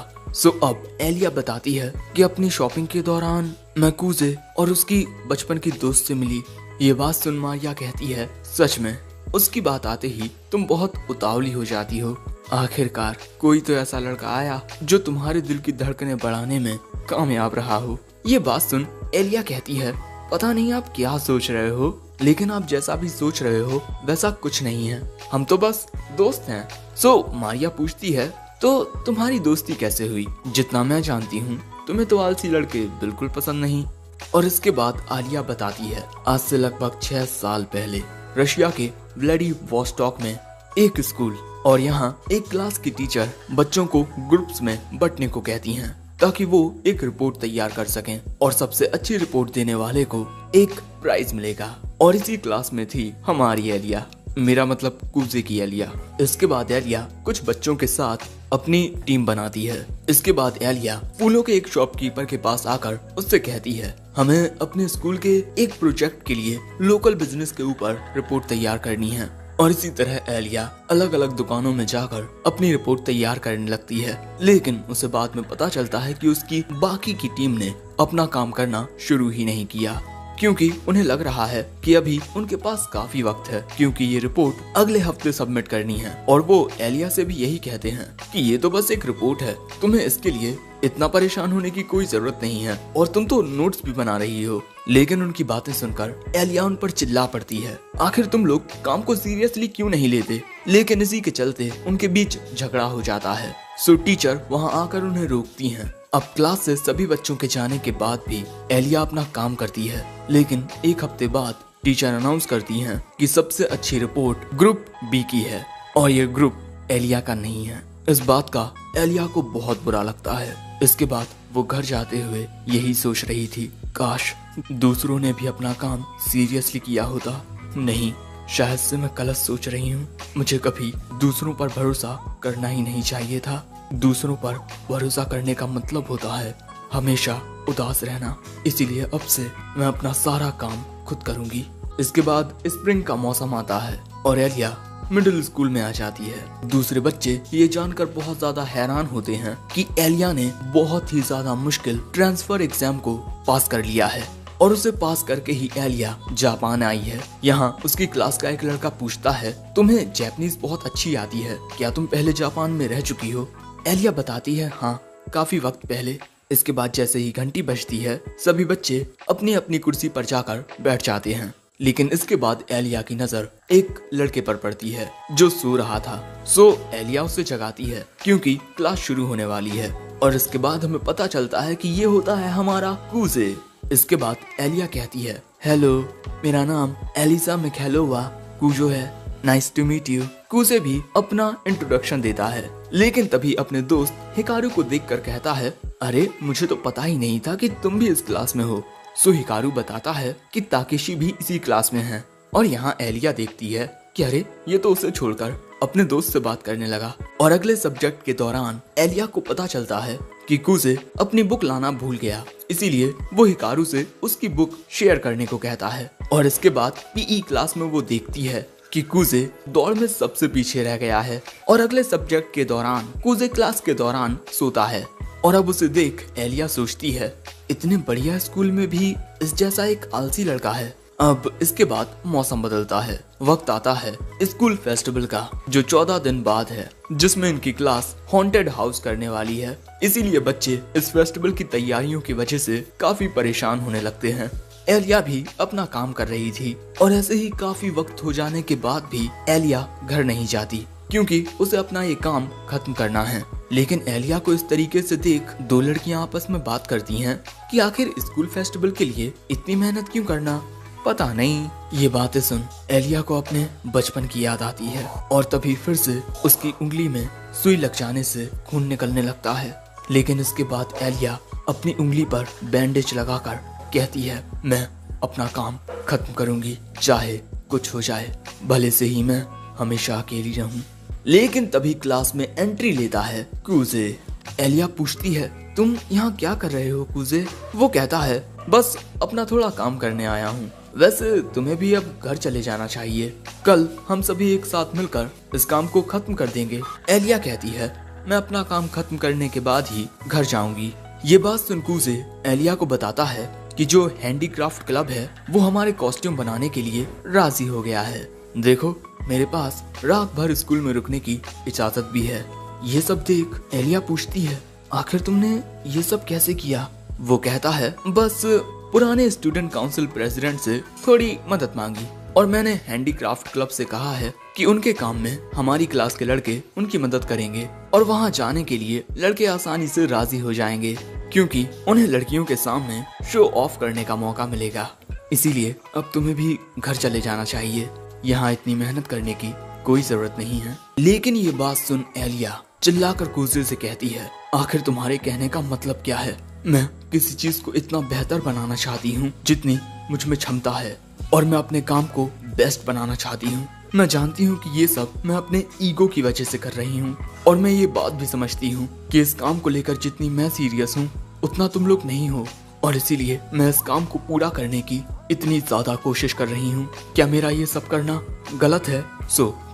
Speaker 1: अब एलिया बताती है कि अपनी शॉपिंग के दौरान मैं कूजे और उसकी बचपन की दोस्त से मिली। ये बात सुन मारिया कहती है, सच में? उसकी बात आते ही तुम बहुत उतावली हो जाती हो। आखिरकार कोई तो ऐसा लड़का आया जो तुम्हारे दिल की धड़कनें बढ़ाने में कामयाब रहा हो। ये बात सुन एलिया कहती है, पता नहीं आप क्या सोच रहे हो, लेकिन आप जैसा भी सोच रहे हो वैसा कुछ नहीं है, हम तो बस दोस्त हैं। मारिया पूछती है, तो तुम्हारी दोस्ती कैसे हुई? जितना मैं जानती हूँ तुम्हें तो आलसी लड़के बिल्कुल पसंद नहीं। और इसके बाद आलिया बताती है, आज से लगभग 6 साल पहले रशिया के व्लादिवोस्टॉक में एक स्कूल और यहाँ एक क्लास की टीचर बच्चों को ग्रुप्स में बंटने को कहती हैं, ताकि वो एक रिपोर्ट तैयार कर सकें, और सबसे अच्छी रिपोर्ट देने वाले को एक प्राइज मिलेगा। और इसी क्लास में थी हमारी एलिया। मेरा मतलब कूजे की एलिया। इसके बाद एलिया कुछ बच्चों के साथ अपनी टीम बनाती है। इसके बाद एलिया फूलों के एक शॉपकीपर के पास आकर उससे कहती है, हमें अपने स्कूल के एक प्रोजेक्ट के लिए लोकल बिजनेस के ऊपर रिपोर्ट तैयार करनी है। और इसी तरह एलिया अलग अलग दुकानों में जाकर अपनी रिपोर्ट तैयार करने लगती है। लेकिन उसे बाद में पता चलता है कि उसकी बाकी की टीम ने अपना काम करना शुरू ही नहीं किया, क्योंकि उन्हें लग रहा है कि अभी उनके पास काफी वक्त है, क्योंकि ये रिपोर्ट अगले हफ्ते सबमिट करनी है। और वो एलिया से भी यही कहते हैं कि ये तो बस एक रिपोर्ट है, तुम्हें इसके लिए इतना परेशान होने की कोई जरूरत नहीं है, और तुम तो नोट्स भी बना रही हो। लेकिन उनकी बातें सुनकर एलिया उन पर चिल्ला पड़ती है, आखिर तुम लोग काम को सीरियसली क्यों नहीं लेते। लेकिन इसी के चलते उनके बीच झगड़ा हो जाता है। सो टीचर वहाँ आकर उन्हें रोकती हैं। अब क्लास से सभी बच्चों के जाने के बाद भी एलिया अपना काम करती है। लेकिन एक हफ्ते बाद टीचर अनाउंस करती हैं कि सबसे अच्छी रिपोर्ट ग्रुप बी की है, और ये ग्रुप एलिया का नहीं है। इस बात का एलिया को बहुत बुरा लगता है। इसके बाद वो घर जाते हुए यही सोच रही थी, काश दूसरों ने भी अपना काम सीरियसली किया होता। नहीं, शायद से मैं गलत सोच रही हूँ। मुझे कभी दूसरों पर भरोसा करना ही नहीं चाहिए था। दूसरों पर भरोसा करने का मतलब होता है हमेशा उदास रहना। इसीलिए अब से मैं अपना सारा काम खुद करूंगी। इसके बाद स्प्रिंग का मौसम आता है और एलिया मिडिल स्कूल में आ जाती है। दूसरे बच्चे ये जानकर बहुत ज्यादा हैरान होते हैं कि एलिया ने बहुत ही ज्यादा मुश्किल ट्रांसफर एग्जाम को पास कर लिया है, और उसे पास करके ही एलिया जापान आई है। यहाँ उसकी क्लास का एक लड़का पूछता है, तुम्हें जापानीज बहुत अच्छी आती है, क्या तुम पहले जापान में रह चुकी हो। एलिया बताती है, हाँ, काफी वक्त पहले। इसके बाद जैसे ही घंटी बजती है, सभी बच्चे अपनी अपनी कुर्सी पर जाकर बैठ जाते हैं। लेकिन इसके बाद एलिया की नजर एक लड़के पर पड़ती है जो सो रहा था। सो एलिया उसे जगाती है क्योंकि क्लास शुरू होने वाली है। और इसके बाद हमें पता चलता है कि ये होता है हमारा कूजे। इसके बाद एलिया कहती है, हेलो, मेरा नाम एलिसा मिखैलोवा कूजो है, नाइस टू मीट यू। कूजे भी अपना इंट्रोडक्शन देता है, लेकिन तभी अपने दोस्त हिकारू को देखकर कहता है, अरे मुझे तो पता ही नहीं था कि तुम भी इस क्लास में हो। सो हिकारू बताता है कि ताकेशी भी इसी क्लास में है। और यहाँ एलिया देखती है कि अरे ये तो उसे छोड़कर अपने दोस्त से बात करने लगा। और अगले सब्जेक्ट के दौरान एलिया को पता चलता है कि कूजे अपनी बुक लाना भूल गया, इसीलिए वो हिकारू से उसकी बुक शेयर करने को कहता है। और इसके बाद पीई क्लास में वो देखती है कि कूजे दौड़ में सबसे पीछे रह गया है, और अगले सब्जेक्ट के दौरान कूजे क्लास के दौरान सोता है। और अब उसे देख एलिया सोचती है, इतने बढ़िया स्कूल में भी इस जैसा एक आलसी लड़का है। अब इसके बाद मौसम बदलता है। वक्त आता है स्कूल फेस्टिवल का, जो 14 दिन बाद है, जिसमें इनकी क्लास हॉन्टेड हाउस करने वाली है। इसीलिए बच्चे इस फेस्टिवल की तैयारियों की वजह से काफी परेशान होने लगते हैं। एलिया भी अपना काम कर रही थी, और ऐसे ही काफी वक्त हो जाने के बाद भी एलिया घर नहीं जाती, क्योंकि उसे अपना ये काम खत्म करना है। लेकिन एलिया को इस तरीके से देख दो लड़कियां आपस में बात करती हैं कि आखिर स्कूल फेस्टिवल के लिए इतनी मेहनत क्यों करना, पता नहीं। ये बातें सुन एलिया को अपने बचपन की याद आती है, और तभी फिर से उसकी उंगली में सुई लग जाने से खून निकलने लगता है। लेकिन इसके बाद एलिया अपनी उंगली पर बैंडेज लगाकर कहती है, मैं अपना काम खत्म करूंगी, चाहे कुछ हो जाए, भले से ही मैं हमेशा अकेली रहूं। लेकिन तभी क्लास में एंट्री लेता है कूजे। एलिया पूछती है, तुम यहाँ क्या कर रहे हो कूजे। वो कहता है, बस अपना थोड़ा काम करने आया हूँ। वैसे तुम्हें भी अब घर चले जाना चाहिए, कल हम सभी एक साथ मिलकर इस काम को खत्म कर देंगे। एलिया कहती है, मैं अपना काम खत्म करने के बाद ही घर जाऊंगी। ये बात सुन कूजे एलिया को बताता है कि जो हैंडीक्राफ्ट क्लब है वो हमारे कॉस्ट्यूम बनाने के लिए राजी हो गया है। देखो, मेरे पास रात भर स्कूल में रुकने की इजाजत भी है। ये सब देख एलिया पूछती है, आखिर तुमने ये सब कैसे किया। वो कहता है, बस पुराने स्टूडेंट काउंसिल प्रेसिडेंट से थोड़ी मदद मांगी, और मैंने हैंडीक्राफ्ट क्लब से कहा है कि उनके काम में हमारी क्लास के लड़के उनकी मदद करेंगे, और वहाँ जाने के लिए लड़के आसानी से राजी हो जाएंगे, क्योंकि उन्हें लड़कियों के सामने शो ऑफ करने का मौका मिलेगा। इसीलिए अब तुम्हें भी घर चले जाना चाहिए, यहाँ इतनी मेहनत करने की कोई जरूरत नहीं है। लेकिन ये बात सुन एलिया चिल्लाकर कूजे से कहती है, आखिर तुम्हारे कहने का मतलब क्या है। मैं किसी चीज को इतना बेहतर बनाना चाहती हूँ जितनी मुझ में क्षमता है, और मैं अपने काम को बेस्ट बनाना चाहती हूँ। मैं जानती हूँ कि ये सब मैं अपने ईगो की वजह से कर रही हूँ, और मैं ये बात भी समझती हूँ कि इस काम को लेकर जितनी मैं सीरियस हूँ उतना तुम लोग नहीं हो, और इसीलिए मैं इस काम को पूरा करने की इतनी ज्यादा कोशिश कर रही हूँ। क्या मेरा ये सब करना गलत है?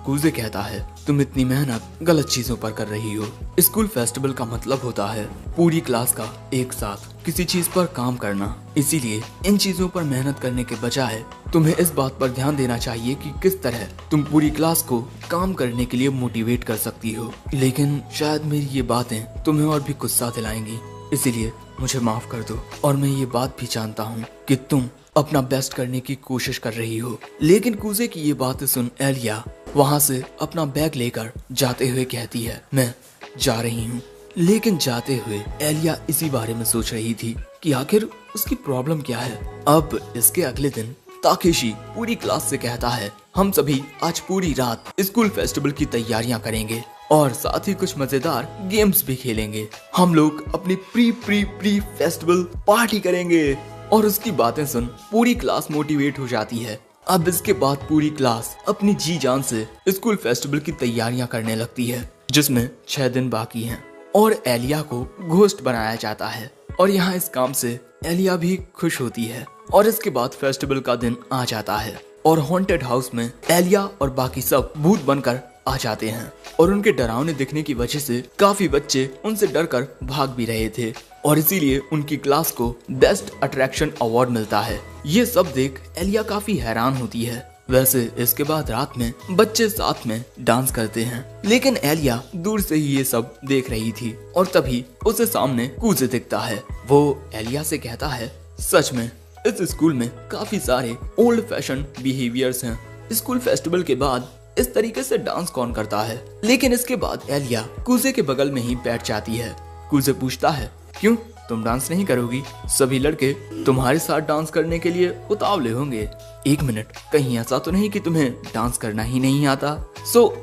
Speaker 1: कूजे कहता है, तुम इतनी मेहनत गलत चीजों पर कर रही हो। स्कूल फेस्टिवल का मतलब होता है पूरी क्लास का एक साथ किसी चीज पर काम करना। इसीलिए इन चीजों पर मेहनत करने के बजाय तुम्हें इस बात पर ध्यान देना चाहिए कि किस तरह तुम पूरी क्लास को काम करने के लिए मोटिवेट कर सकती हो। लेकिन शायद मेरी ये बातें तुम्हें और भी गुस्सा दिलाएंगी, इसीलिए मुझे माफ कर दो। और मैं ये बात भी जानता हूँ कि तुम अपना बेस्ट करने की कोशिश कर रही हो। लेकिन कूजे की ये बातें सुन एलिया वहाँ से अपना बैग लेकर जाते हुए कहती है, मैं जा रही हूँ। लेकिन जाते हुए एलिया इसी बारे में सोच रही थी कि आखिर उसकी प्रॉब्लम क्या है। अब इसके अगले दिन ताकेशी पूरी क्लास से कहता है, हम सभी आज पूरी रात स्कूल फेस्टिवल की तैयारियां करेंगे और साथ ही कुछ मजेदार गेम्स भी खेलेंगे। हम लोग अपनी प्री फेस्टिवल पार्टी करेंगे। और उसकी बातें सुन पूरी क्लास मोटिवेट हो जाती है। अब इसके बाद पूरी क्लास अपनी जी जान से स्कूल फेस्टिवल की तैयारियां करने लगती है, जिसमें 6 दिन बाकी हैं, और एलिया को घोस्ट बनाया जाता है। और यहाँ इस काम से एलिया भी खुश होती है। और इसके बाद फेस्टिवल का दिन आ जाता है और हॉन्टेड हाउस में एलिया और बाकी सब भूत बनकर आ जाते हैं, और उनके डरावने दिखने की वजह से काफी बच्चे उनसे डरकर भाग भी रहे थे, और इसीलिए उनकी क्लास को बेस्ट अट्रैक्शन अवार्ड मिलता है। ये सब देख एलिया काफी हैरान होती है। वैसे इसके बाद रात में बच्चे साथ में डांस करते हैं, लेकिन एलिया दूर से ही ये सब देख रही थी, और तभी उसे सामने कूजे दिखता है। वो एलिया से कहता है, सच में इस स्कूल में काफी सारे ओल्ड फैशन बिहेवियर्स हैं। स्कूल फेस्टिवल के बाद इस तरीके से डांस कौन करता है? लेकिन इसके बाद एलिया कूजे के बगल में ही बैठ जाती है। कूजे पूछता है, क्यों तुम डांस नहीं करोगी? सभी लड़के तुम्हारे साथ डांस करने के लिए उतावले होंगे। एक मिनट, कहीं ऐसा तो नहीं कि तुम्हें डांस करना ही नहीं आता?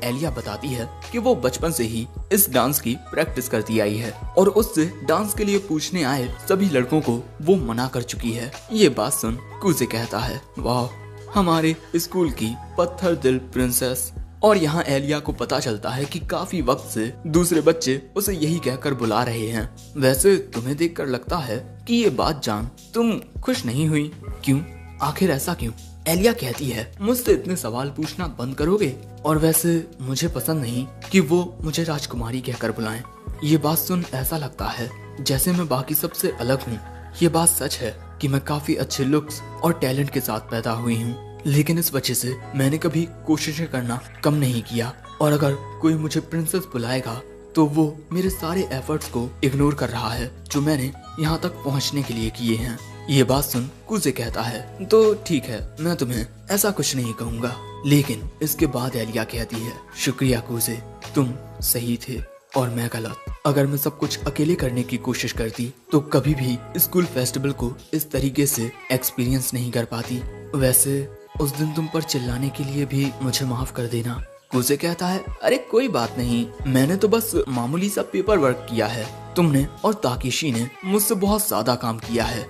Speaker 1: एलिया बताती है कि वो बचपन से ही इस डांस की प्रैक्टिस करती आई है, और उससे डांस के लिए पूछने आए सभी लड़कों को वो मना कर चुकी है। ये बात सुन कूजे कहता है, वाह, हमारे स्कूल की पत्थर दिल प्रिंसेस। और यहाँ एलिया को पता चलता है कि काफी वक्त से दूसरे बच्चे उसे यही कहकर बुला रहे हैं। वैसे तुम्हें देखकर लगता है कि ये बात जान तुम खुश नहीं हुई। क्यों? आखिर ऐसा क्यों? एलिया कहती है, मुझसे इतने सवाल पूछना बंद करोगे? और वैसे मुझे पसंद नहीं कि वो मुझे राजकुमारी कहकर बुलाएं। ये बात सुन ऐसा लगता है जैसे मैं बाकी सबसे अलग हूँ। ये बात सच है कि मैं काफी अच्छे लुक्स और टैलेंट के साथ पैदा हुई हूँ, लेकिन इस वजह से मैंने कभी कोशिशें करना कम नहीं किया, और अगर कोई मुझे प्रिंसेस बुलाएगा तो वो मेरे सारे एफर्ट्स को इग्नोर कर रहा है जो मैंने यहाँ तक पहुँचने के लिए किए हैं। ये बात सुन कूजे कहता है, तो ठीक है, मैं तुम्हें ऐसा कुछ नहीं कहूँगा। लेकिन इसके बाद एलिया कहती है, शुक्रिया कूजे, तुम सही थे और मैं गलत। अगर मैं सब कुछ अकेले करने की कोशिश करती तो कभी भी स्कूल फेस्टिवल को इस तरीके से एक्सपीरियंस नहीं कर पाती। वैसे उस दिन तुम पर चिल्लाने के लिए भी मुझे माफ कर देना। कूजे कहता है, अरे कोई बात नहीं, मैंने तो बस मामूली सा पेपर वर्क किया है। तुमने और ताकेशी ने मुझसे बहुत ज्यादा काम किया है।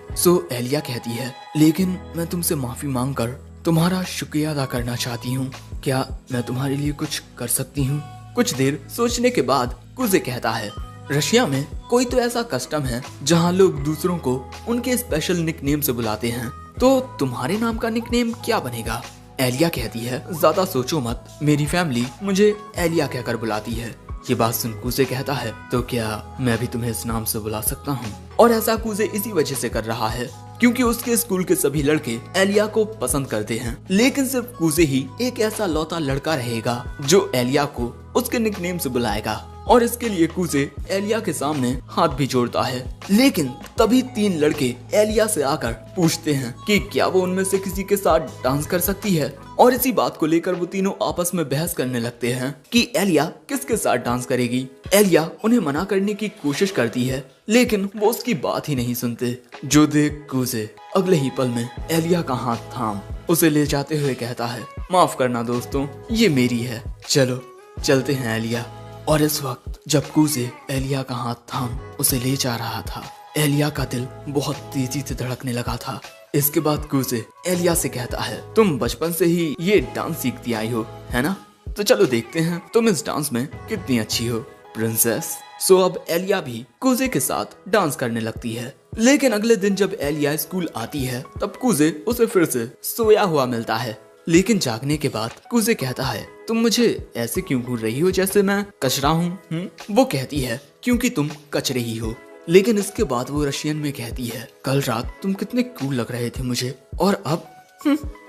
Speaker 1: एलिया कहती है, लेकिन मैं तुमसे माफी मांगकर तुम्हारा शुक्रिया अदा करना चाहती हूँ। क्या मैं तुम्हारे लिए कुछ कर सकती हूँ? कुछ देर सोचने के बाद कूजे कहता है, रशिया में कोई तो ऐसा कस्टम है जहाँ लोग दूसरों को उनके स्पेशल निकनेम से बुलाते हैं, तो तुम्हारे नाम का निकनेम क्या बनेगा? एलिया कहती है, ज्यादा सोचो मत, मेरी फैमिली मुझे एलिया कहकर बुलाती है। ये बात सुन कूजे कहता है, तो क्या मैं भी तुम्हें इस नाम से बुला सकता हूँ? और ऐसा कूजे इसी वजह से कर रहा है क्योंकि उसके स्कूल के सभी लड़के एलिया को पसंद करते हैं, लेकिन सिर्फ कूजे ही एक ऐसा लौता लड़का रहेगा जो एलिया को उसके निकनेम से बुलाएगा। और इसके लिए कूजे एलिया के सामने हाथ भी जोड़ता है। लेकिन तभी 3 लड़के एलिया से आकर पूछते हैं कि क्या वो उनमें से किसी के साथ डांस कर सकती है, और इसी बात को लेकर वो तीनों आपस में बहस करने लगते हैं कि एलिया किसके साथ डांस करेगी। एलिया उन्हें मना करने की कोशिश करती है, लेकिन वो उसकी बात ही नहीं सुनते। जो देख कूजे अगले ही पल में एलिया का हाथ थाम उसे ले जाते हुए कहता है, माफ करना दोस्तों, ये मेरी है, चलो चलते हैं एलिया। और इस वक्त जब कूजे एलिया का हाथ थाम उसे ले जा रहा था, एलिया का दिल बहुत तेजी से धड़कने लगा था। इसके बाद कूजे एलिया से कहता है, तुम बचपन से ही ये डांस सीखती आई हो, है ना? तो चलो देखते हैं तुम इस डांस में कितनी अच्छी हो, प्रिंसेस। सो अब एलिया भी कूजे के साथ डांस करने लगती है। लेकिन अगले दिन जब एलिया स्कूल आती है तब कूजे उसे फिर से सोया हुआ मिलता है। लेकिन जागने के बाद कूजे कहता है, तुम मुझे ऐसे क्यों घूर रही हो जैसे मैं कचरा हूँ? वो कहती है, क्योंकि तुम कचरे ही हो। लेकिन इसके बाद वो रशियन में कहती है, कल रात तुम कितने कूल लग रहे थे मुझे, और अब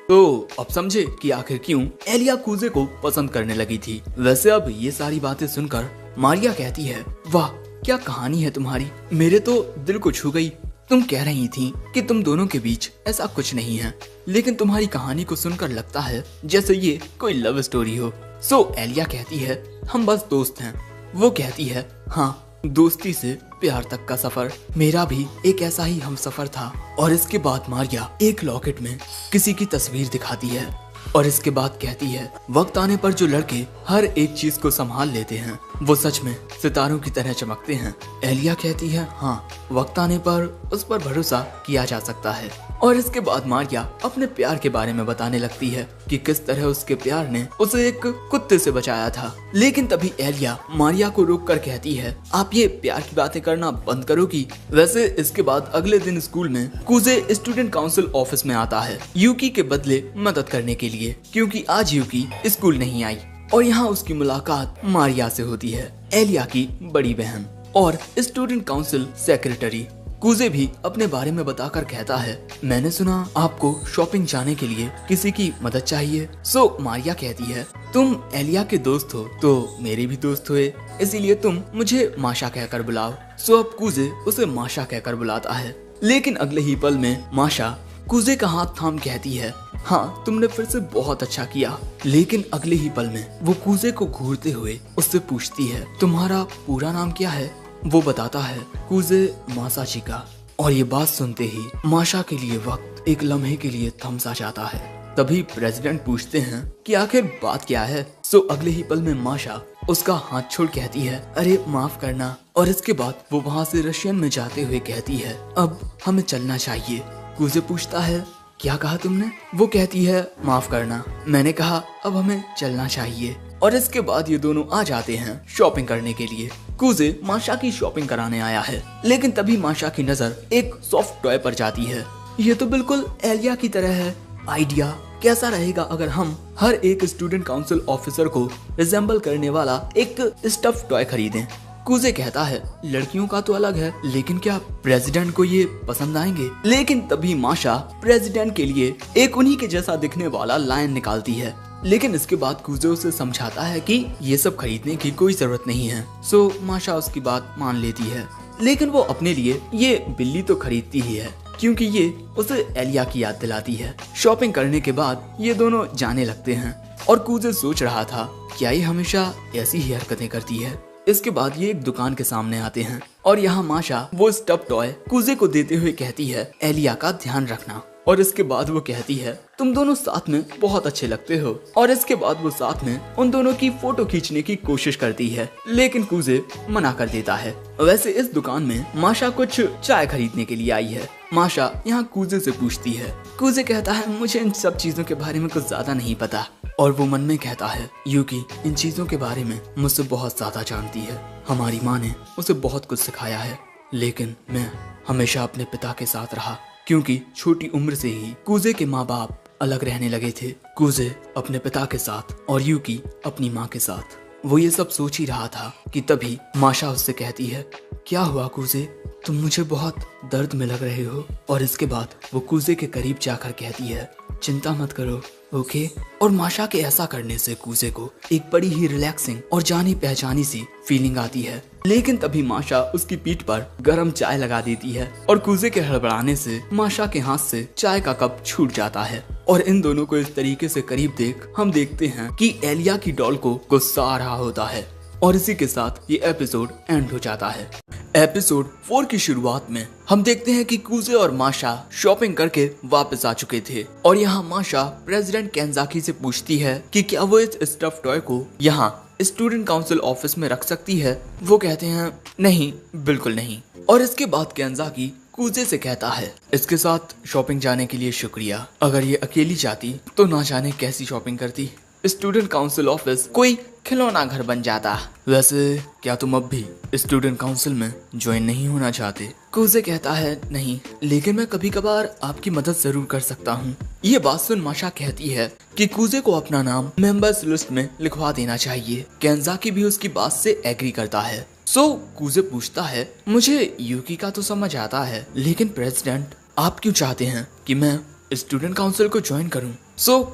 Speaker 1: तो अब समझे कि आखिर क्यों एलिया कूजे को पसंद करने लगी थी। वैसे अब ये सारी बातें सुनकर मारिया कहती है, वाह क्या कहानी है तुम्हारी, मेरे तो दिल को छू गई। तुम कह रही थी कि तुम दोनों के बीच ऐसा कुछ नहीं है, लेकिन तुम्हारी कहानी को सुनकर लगता है जैसे ये कोई लव स्टोरी हो। सो एलिया कहती है, हम बस दोस्त हैं। वो कहती है, हाँ, दोस्ती से प्यार तक का सफर, मेरा भी एक ऐसा ही हम सफर था। और इसके बाद मारिया एक लॉकेट में किसी की तस्वीर दिखाती है और इसके बाद कहती है, वक्त आने पर जो लड़के हर एक चीज को संभाल लेते हैं वो सच में सितारों की तरह चमकते हैं। एलिया कहती है, हाँ, वक्त आने पर उस पर भरोसा किया जा सकता है। और इसके बाद मारिया अपने प्यार के बारे में बताने लगती है कि किस तरह उसके प्यार ने उसे एक कुत्ते से बचाया था। लेकिन तभी एलिया मारिया को रोक कर कहती है, आप ये प्यार की बातें करना बंद करोगी? वैसे इसके बाद अगले दिन स्कूल में कूजे स्टूडेंट काउंसिल ऑफिस में आता है यूकी के बदले मदद करने के लिए, क्योंकि आज यूकी स्कूल नहीं आई। और यहाँ उसकी मुलाकात मारिया से होती है, एलिया की बड़ी बहन और स्टूडेंट काउंसिल सेक्रेटरी। कूजे भी अपने बारे में बताकर कहता है, मैंने सुना आपको शॉपिंग जाने के लिए किसी की मदद चाहिए। सो मारिया कहती है, तुम एलिया के दोस्त हो तो मेरे भी दोस्त हुए, इसीलिए तुम मुझे माशा कहकर बुलाओ। सो अब कूजे उसे माशा कहकर बुलाता है। लेकिन अगले ही पल में माशा कूजे का हाथ थाम कहती है, हाँ, तुमने फिर से बहुत अच्छा किया। लेकिन अगले ही पल में वो कूजे को घूरते हुए उससे पूछती है, तुम्हारा पूरा नाम क्या है? वो बताता है, कूजे मासाशिका। और ये बात सुनते ही माशा के लिए वक्त एक लम्हे के लिए थम सा जाता है। तभी प्रेसिडेंट पूछते हैं कि आखिर बात क्या है। सो अगले ही पल में माशा उसका हाथ छोड़ कहती है, अरे माफ करना। और इसके बाद वो वहाँ से रशियन में जाते हुए कहती है, अब हमें चलना चाहिए। कूजे पूछता है, क्या कहा तुमने? वो कहती है, माफ करना, मैंने कहा अब हमें चलना चाहिए। और इसके बाद ये दोनों आ जाते हैं शॉपिंग करने के लिए। कूजे माशा की शॉपिंग कराने आया है, लेकिन तभी माशा की नजर एक सॉफ्ट टॉय पर जाती है। ये तो बिल्कुल एलिया की तरह है। आइडिया कैसा रहेगा अगर हम हर एक स्टूडेंट काउंसिल ऑफिसर को रिजेंबल करने वाला एक स्टफ टॉय खरीदें? कूजे कहता है, लड़कियों का तो अलग है, लेकिन क्या प्रेसिडेंट को ये पसंद आएंगे? लेकिन तभी माशा प्रेसिडेंट के लिए एक उन्हीं के जैसा दिखने वाला लायन निकालती है। लेकिन इसके बाद कूजे उसे समझाता है कि ये सब खरीदने की कोई जरूरत नहीं है। सो माशा उसकी बात मान लेती है। लेकिन वो अपने लिए ये बिल्ली तो खरीदती ही है, क्योंकि ये उसे एलिया की याद दिलाती है। शॉपिंग करने के बाद ये दोनों जाने लगते हैं और कूजे सोच रहा था, क्या ये हमेशा ऐसी ही हरकतें करती है? इसके बाद ये एक दुकान के सामने आते हैं और यहाँ माशा वो स्टफ टॉय कूजे को देते हुए कहती है, एलिया का ध्यान रखना। और इसके बाद वो कहती है, तुम दोनों साथ में बहुत अच्छे लगते हो। और इसके बाद वो साथ में उन दोनों की फोटो खींचने की कोशिश करती है, लेकिन कूजे मना कर देता है। वैसे इस दुकान में माशा कुछ चाय खरीदने के लिए आई है। माशा यहाँ कूजे से पूछती है। कूजे कहता है, मुझे इन सब चीजों के बारे में कुछ ज्यादा नहीं पता। और वो मन में कहता है, यूकी इन चीजों के बारे में मुझसे बहुत ज्यादा जानती है। हमारी माँ ने उसे बहुत कुछ सिखाया है, लेकिन मैं हमेशा अपने पिता के साथ रहा, क्योंकि छोटी उम्र से ही कूजे के माँ बाप अलग रहने लगे थे। कूजे अपने पिता के साथ और यूकी अपनी माँ के साथ। वो ये सब सोच ही रहा था कि तभी माशा उससे कहती है, क्या हुआ कूजे, तुम मुझे बहुत दर्द में लग रहे हो। और इसके बाद वो कूजे के करीब जाकर कहती है, चिंता मत करो, ओके। और माशा के ऐसा करने से कूजे को एक बड़ी ही रिलैक्सिंग और जानी पहचानी सी फीलिंग आती है। लेकिन तभी माशा उसकी पीठ पर गरम चाय लगा देती है और कूजे के हड़बड़ाने से माशा के हाथ से चाय का कप छूट जाता है। और इन दोनों को इस तरीके से करीब देख हम देखते हैं कि एलिया की डॉल को गुस्सा आ रहा होता है। और इसी के साथ ये एपिसोड एंड हो जाता है। एपिसोड 4 की शुरुआत में हम देखते हैं कि कूजे और माशा शॉपिंग करके वापस आ चुके थे। और यहाँ माशा प्रेसिडेंट केंजाकी से पूछती है कि क्या वो इस स्टफ टॉय को यहाँ स्टूडेंट काउंसिल ऑफिस में रख सकती है। वो कहते हैं, नहीं, बिल्कुल नहीं। और इसके बाद केंजाकी कूजे से कहता है, इसके साथ शॉपिंग जाने के लिए शुक्रिया। अगर ये अकेली जाती तो ना जाने कैसी शॉपिंग करती। स्टूडेंट काउंसिल ऑफिस कोई खिलौना घर बन जाता। वैसे क्या तुम अब भी स्टूडेंट काउंसिल में ज्वाइन नहीं होना चाहते? कूजे कहता है, नहीं, लेकिन मैं कभी कभार आपकी मदद जरूर कर सकता हूँ। ये बात सुन माशा कहती है कि कूजे को अपना नाम मेंबर्स लिस्ट में लिखवा देना चाहिए। केंजाकी भी उसकी बात से एग्री करता है। कूजे पूछता है, मुझे यूकी का तो समझ आता है, लेकिन प्रेसिडेंट आप क्यों चाहते हैं कि मैं स्टूडेंट काउंसिल को ज्वाइन करूं?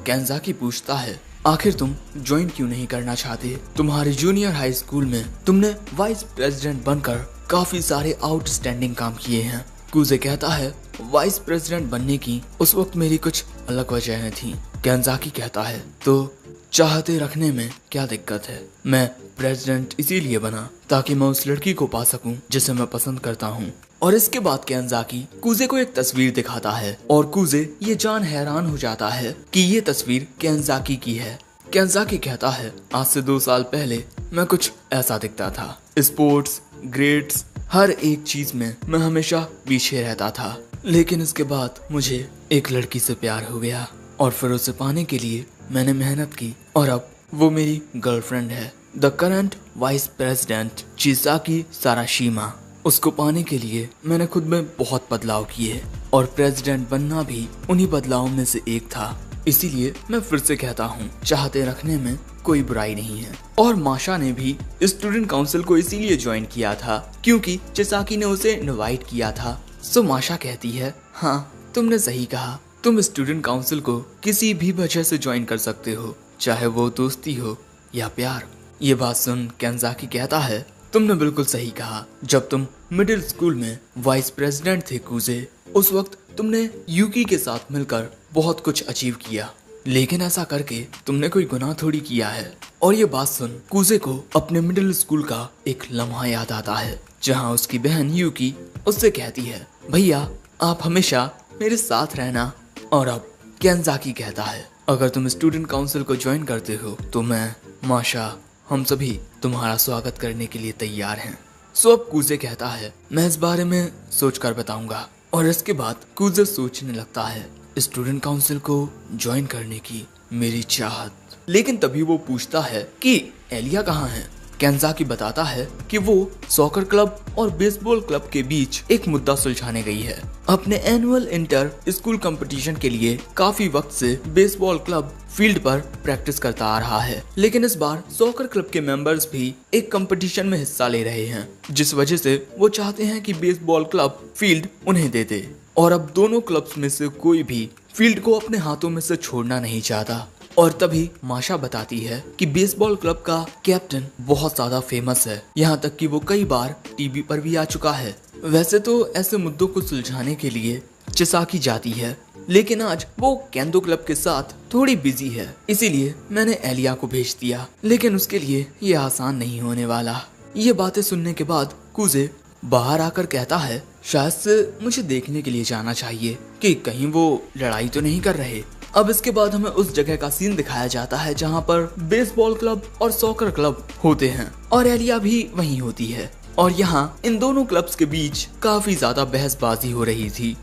Speaker 1: केंजाकी पूछता है, आखिर तुम ज्वाइन क्यों नहीं करना चाहते? तुम्हारे जूनियर हाई स्कूल में तुमने वाइस प्रेसिडेंट बनकर काफी सारे आउटस्टैंडिंग काम किए हैं। कूजे कहता है, वाइस प्रेसिडेंट बनने की उस वक्त मेरी कुछ अलग वजहें थी। केंजाकी कहता है, तो चाहते रखने में क्या दिक्कत है? मैं प्रेसिडेंट इसीलिए बना ताकि मैं उस लड़की को पा सकूं जिसे मैं पसंद करता हूं। और इसके बाद केंजाकी कूजे को एक तस्वीर दिखाता है और कूजे ये जान हैरान हो जाता है कि ये तस्वीर केंजाकी की है। केंजाकी कहता है, आज से 2 साल पहले मैं कुछ ऐसा दिखता था। स्पोर्ट्स, ग्रेड्स, हर एक चीज में मैं हमेशा पीछे रहता था, लेकिन इसके बाद मुझे एक लड़की से प्यार हो गया और फिर उसे पाने के लिए मैंने मेहनत की और अब वो मेरी गर्लफ्रेंड है। The current vice president Chisaki Sarashina. उसको पाने के लिए मैंने खुद में बहुत बदलाव किए और प्रेसिडेंट बनना भी उन्हीं बदलावों में से एक था। इसीलिए मैं फिर से कहता हूँ, चाहते रखने में कोई बुराई नहीं है। और माशा ने भी स्टूडेंट काउंसिल को इसीलिए ज्वाइन किया था क्योंकि चिसाकी ने उसे इनवाइट किया था। माशा कहती है, हाँ तुमने सही कहा, तुम स्टूडेंट काउंसिल को किसी भी वजह से ज्वाइन कर सकते हो, चाहे वो दोस्ती हो या प्यार। ये बात सुन केंजाकी कहता है, तुमने बिल्कुल सही कहा। जब तुम मिडिल स्कूल में वाइस प्रेसिडेंट थे कूजे, उस वक्त तुमने यूकी के साथ मिलकर बहुत कुछ अचीव किया, लेकिन ऐसा करके तुमने कोई गुनाह थोड़ी किया है। और ये बात सुन कूजे को अपने मिडिल स्कूल का एक लम्हा याद आता है जहाँ उसकी बहन यूकी उससे कहती है, भैया आप हमेशा मेरे साथ रहना। और अब केंजाकी कहता है, अगर तुम स्टूडेंट काउंसिल को ज्वाइन करते हो तो मैं, माशा, हम सभी तुम्हारा स्वागत करने के लिए तैयार हैं। अब कूजे कहता है, मैं इस बारे में सोचकर बताऊंगा। और इसके बाद कूजे सोचने लगता है स्टूडेंट काउंसिल को ज्वाइन करने की मेरी चाहत। लेकिन तभी वो पूछता है कि एलिया कहाँ है? केंजाकी बताता है कि वो सॉकर क्लब और बेसबॉल क्लब के बीच एक मुद्दा सुलझाने गई है। अपने एनुअल इंटर स्कूल कंपटीशन के लिए काफी वक्त से बेसबॉल क्लब फील्ड पर प्रैक्टिस करता आ रहा है, लेकिन इस बार सॉकर क्लब के मेंबर्स भी एक कंपटीशन में हिस्सा ले रहे हैं, जिस वजह से वो चाहते हैं कि बेसबॉल क्लब फील्ड उन्हें दे दे। और अब दोनों क्लब्स में से कोई भी फील्ड को अपने हाथों में से छोड़ना नहीं चाहता। और तभी माशा बताती है कि बेसबॉल क्लब का कैप्टन बहुत ज्यादा फेमस है, यहाँ तक कि वो कई बार टीवी पर भी आ चुका है। वैसे तो ऐसे मुद्दों को सुलझाने के लिए चिसाकी जाती है, लेकिन आज वो केंदो क्लब के साथ थोड़ी बिजी है, इसीलिए मैंने एलिया को भेज दिया, लेकिन उसके लिए ये आसान नहीं होने वाला। ये बातें सुनने के बाद कूजे बाहर आकर कहता है, शायद से मुझे देखने के लिए जाना चाहिए कि कहीं वो लड़ाई तो नहीं कर रहे। अब इसके बाद हमें उस जगह का सीन दिखाया जाता है जहाँ पर बेसबॉल क्लब और सॉकर क्लब होते हैं और एलिया भी वहीं होती है। और यहाँ इन दोनों क्लब्स के बीच काफी ज्यादा बहसबाजी हो रही थी।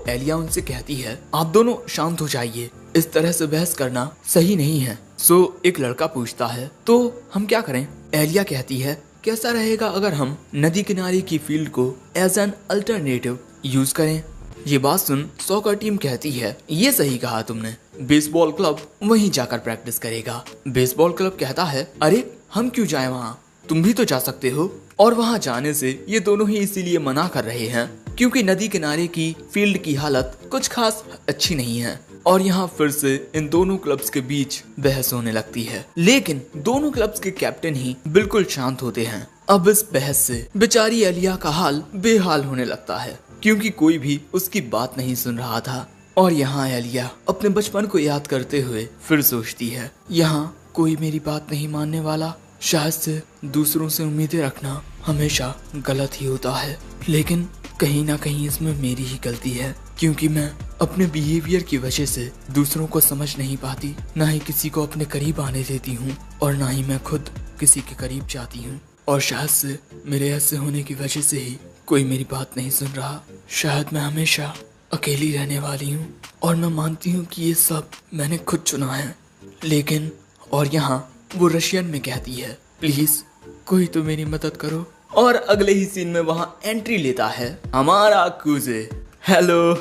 Speaker 1: एलिया उनसे कहती है, आप दोनों शांत हो जाइए, इस तरह से बहस करना सही नहीं है। एक लड़का पूछता है, तो हम क्या करें? एलिया कहती है, कैसा रहेगा अगर हम नदी किनारे की फील्ड को एज एन अल्टरनेटिव यूज करें? ये बात सुन सॉकर टीम कहती है, ये सही कहा तुमने, बेसबॉल क्लब वहीं जाकर प्रैक्टिस करेगा। बेसबॉल क्लब कहता है, अरे हम क्यों जाएं वहाँ, तुम भी तो जा सकते हो। और वहाँ जाने से ये दोनों ही इसीलिए मना कर रहे हैं क्योंकि नदी किनारे की फील्ड की हालत कुछ खास अच्छी नहीं है। और यहाँ फिर से इन दोनों क्लब्स के बीच बहस होने लगती है, लेकिन दोनों क्लब्स के कैप्टन ही बिल्कुल शांत होते हैं। अब इस बहस से बेचारी एलिया का हाल बेहाल होने लगता है क्योंकि कोई भी उसकी बात नहीं सुन रहा था। और यहाँ एलिया अपने बचपन को याद करते हुए फिर सोचती है, यहाँ कोई मेरी बात नहीं मानने वाला। शायद से दूसरों से उम्मीदें रखना हमेशा गलत ही होता है, लेकिन कहीं ना कहीं इसमें मेरी ही गलती है क्योंकि मैं अपने बिहेवियर की वजह से दूसरों को समझ नहीं पाती, ना ही किसी को अपने करीब आने देती हूँ और ना ही मैं खुद किसी के करीब जाती हूँ। और शायद से मेरे ऐसे होने की वजह से ही कोई मेरी बात नहीं सुन रहा। शायद मैं हमेशा अकेली रहने वाली हूँ और मैं मानती हूँ कि ये सब मैंने खुद चुना है, लेकिन और यहाँ वो रशियन में कहती है, प्लीज कोई तो मेरी मदद करो। और अगले ही सीन में वहाँ एंट्री लेता है हमारा कूजे। हेलो,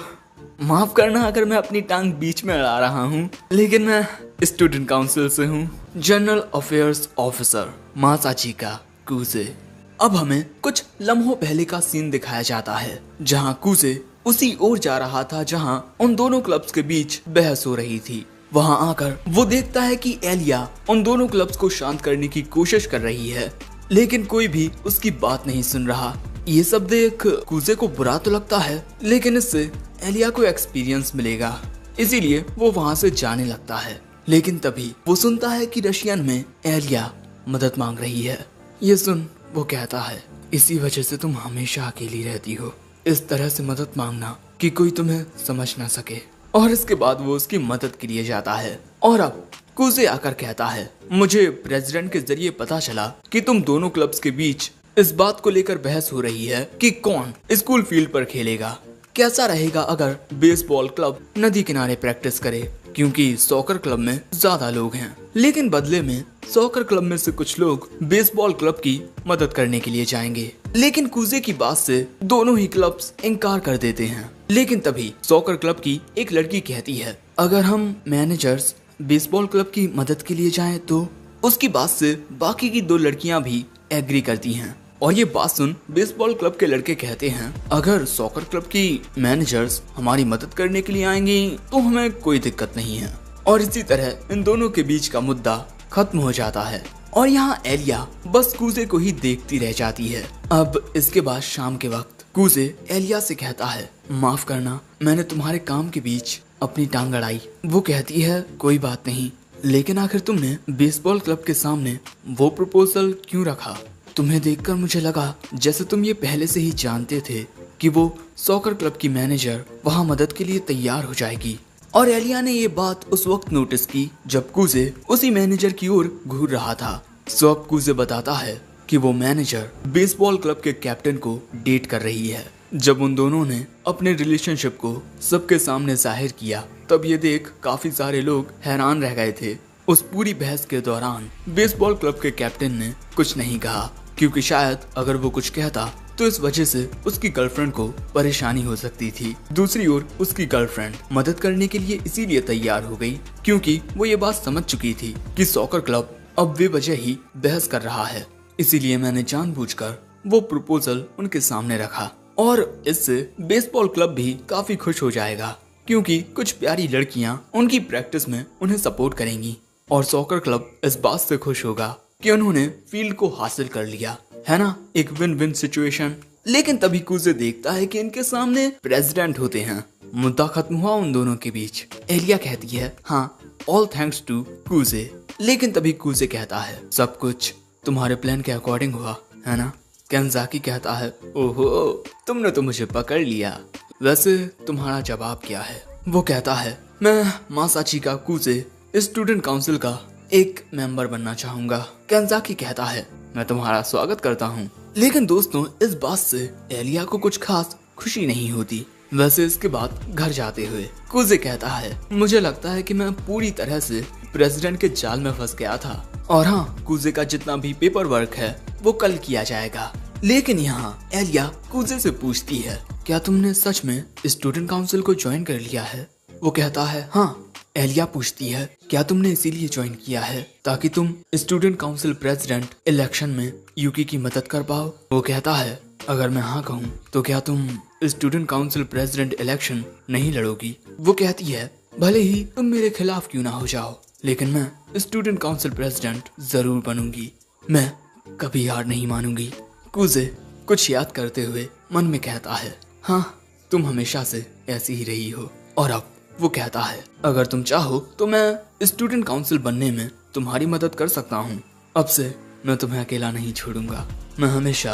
Speaker 1: माफ करना अगर मैं अपनी टांग बीच में अड़ा रहा हूँ, लेकिन मैं स्टूडेंट काउंसिल से हूँ, जनरल अफेयर्स ऑफिसर मासाचिका कूजे। अब हमें कुछ लम्हों पहले का सीन दिखाया जाता है जहाँ कूजे उसी ओर जा रहा था जहाँ उन दोनों क्लब्स के बीच बहस हो रही थी। वहाँ आकर वो देखता है कि एलिया उन दोनों क्लब्स को शांत करने की कोशिश कर रही है, लेकिन कोई भी उसकी बात नहीं सुन रहा। ये सब देख कूजे को बुरा तो लगता है, लेकिन इससे एलिया को एक्सपीरियंस मिलेगा, इसीलिए वो वहाँ से जाने लगता है। लेकिन तभी वो सुनता है कि रशियन में एलिया मदद मांग रही है। ये सुन वो कहता है, इसी वजह से तुम हमेशा अकेली रहती हो, इस तरह से मदद मांगना कि कोई तुम्हें समझ ना सके। और इसके बाद वो उसकी मदद के लिए जाता है। और अब कूजे आकर कहता है, मुझे प्रेसिडेंट के जरिए पता चला कि तुम दोनों क्लब्स के बीच इस बात को लेकर बहस हो रही है कि कौन स्कूल फील्ड पर खेलेगा। कैसा रहेगा अगर बेसबॉल क्लब नदी किनारे प्रैक्टिस करे, क्योंकि सॉकर क्लब में ज्यादा लोग हैं, लेकिन बदले में सॉकर क्लब में से कुछ लोग बेसबॉल क्लब की मदद करने के लिए जाएंगे। लेकिन कूजे की बात से दोनों ही क्लब्स इनकार कर देते हैं। लेकिन तभी सॉकर क्लब की एक लड़की कहती है, अगर हम मैनेजर्स बेसबॉल क्लब की मदद के लिए जाएं तो उसकी बात से बाकी की दो लड़कियां भी एग्री करती हैं। और ये बात सुन बेसबॉल क्लब के लड़के कहते हैं, अगर सॉकर क्लब की मैनेजर्स हमारी मदद करने के लिए आएंगी तो हमें कोई दिक्कत नहीं है। और इसी तरह इन दोनों के बीच का मुद्दा खत्म हो जाता है। और यहाँ एलिया बस कूजे को ही देखती रह जाती है। अब इसके बाद शाम के वक्त कूजे एलिया से कहता है, माफ करना मैंने तुम्हारे काम के बीच अपनी टांग अड़ाई। वो कहती है, कोई बात नहीं, लेकिन आखिर तुमने बेसबॉल क्लब के सामने वो प्रपोजल क्यों रखा? तुम्हें देखकर मुझे लगा जैसे तुम ये पहले से ही जानते थे कि वो सॉकर क्लब की मैनेजर वहाँ मदद के लिए तैयार हो जाएगी। और एलिया ने ये बात उस वक्त नोटिस की जब कूजे उसी मैनेजर की ओर घूर रहा था। सो अब कूजे बताता है कि वो मैनेजर बेसबॉल क्लब के कैप्टन को डेट कर रही है। जब उन दोनों ने अपने रिलेशनशिप को सबके सामने जाहिर किया, तब ये देख काफी सारे लोग हैरान रह गए थे। उस पूरी बहस के दौरान बेसबॉल क्लब के कैप्टन ने कुछ नहीं कहा, क्योंकि शायद अगर वो कुछ कहता तो इस वजह से उसकी गर्लफ्रेंड को परेशानी हो सकती थी। दूसरी ओर उसकी गर्लफ्रेंड मदद करने के लिए इसीलिए तैयार हो गई क्योंकि वो ये बात समझ चुकी थी कि सॉकर क्लब अब बेवजह ही बहस कर रहा है। इसीलिए मैंने जानबूझकर वो प्रपोजल उनके सामने रखा और इससे बेसबॉल क्लब भी काफी खुश हो जाएगा, क्योंकि कुछ प्यारी लड़कियां उनकी प्रैक्टिस में उन्हें सपोर्ट करेंगी और सॉकर क्लब इस बात से खुश होगा कि उन्होंने फील्ड को हासिल कर लिया, है ना, एक विन विन सिचुएशन। लेकिन तभी कूजे देखता है कि इनके सामने प्रेसिडेंट होते हैं। मुद्दा खत्म हुआ उन दोनों के बीच। एलिया कहती है, हाँ, ऑल थैंक्स टू कूजे। लेकिन तभी कूजे कहता है, सब कुछ तुम्हारे प्लान के अकॉर्डिंग हुआ, है ना? केंजाकी कहता है, ओहो, तुमने तो मुझे पकड़ लिया। वैसे तुम्हारा जवाब क्या है? वो कहता है, मैं मासाचिका कूजे स्टूडेंट काउंसिल का एक मेंबर बनना चाहूंगा। केंजाकी कहता है, मैं तुम्हारा स्वागत करता हूँ। लेकिन दोस्तों, इस बात से एलिया को कुछ खास खुशी नहीं होती। वैसे इसके बाद घर जाते हुए कूजे कहता है, मुझे लगता है कि मैं पूरी तरह से प्रेसिडेंट के जाल में फंस गया था। और हाँ, कूजे का जितना भी पेपर वर्क है वो कल किया जाएगा। लेकिन यहाँ एलिया कूजे से पूछती है, क्या तुमने सच में स्टूडेंट काउंसिल को ज्वाइन कर लिया है? वो कहता है, हाँ। एलिया पूछती है, क्या तुमने इसीलिए ज्वाइन किया है ताकि तुम स्टूडेंट काउंसिल प्रेसिडेंट इलेक्शन में यूकी की मदद कर पाओ? वो कहता है, अगर मैं हाँ कहूँ तो क्या तुम स्टूडेंट काउंसिल प्रेसिडेंट इलेक्शन नहीं लड़ोगी? वो कहती है, भले ही तुम मेरे खिलाफ क्यों ना हो जाओ, लेकिन मैं स्टूडेंट काउंसिल प्रेसिडेंट जरूर बनूंगी। मैं कभी हार नहीं मानूंगी। कूजे कुछ याद करते हुए मन में कहता है, हाँ, तुम हमेशा से ऐसी ही रही हो। और अब वो कहता है, अगर तुम चाहो तो मैं स्टूडेंट काउंसिल बनने में तुम्हारी मदद कर सकता हूँ। अब से मैं तुम्हें अकेला नहीं छोड़ूंगा, मैं हमेशा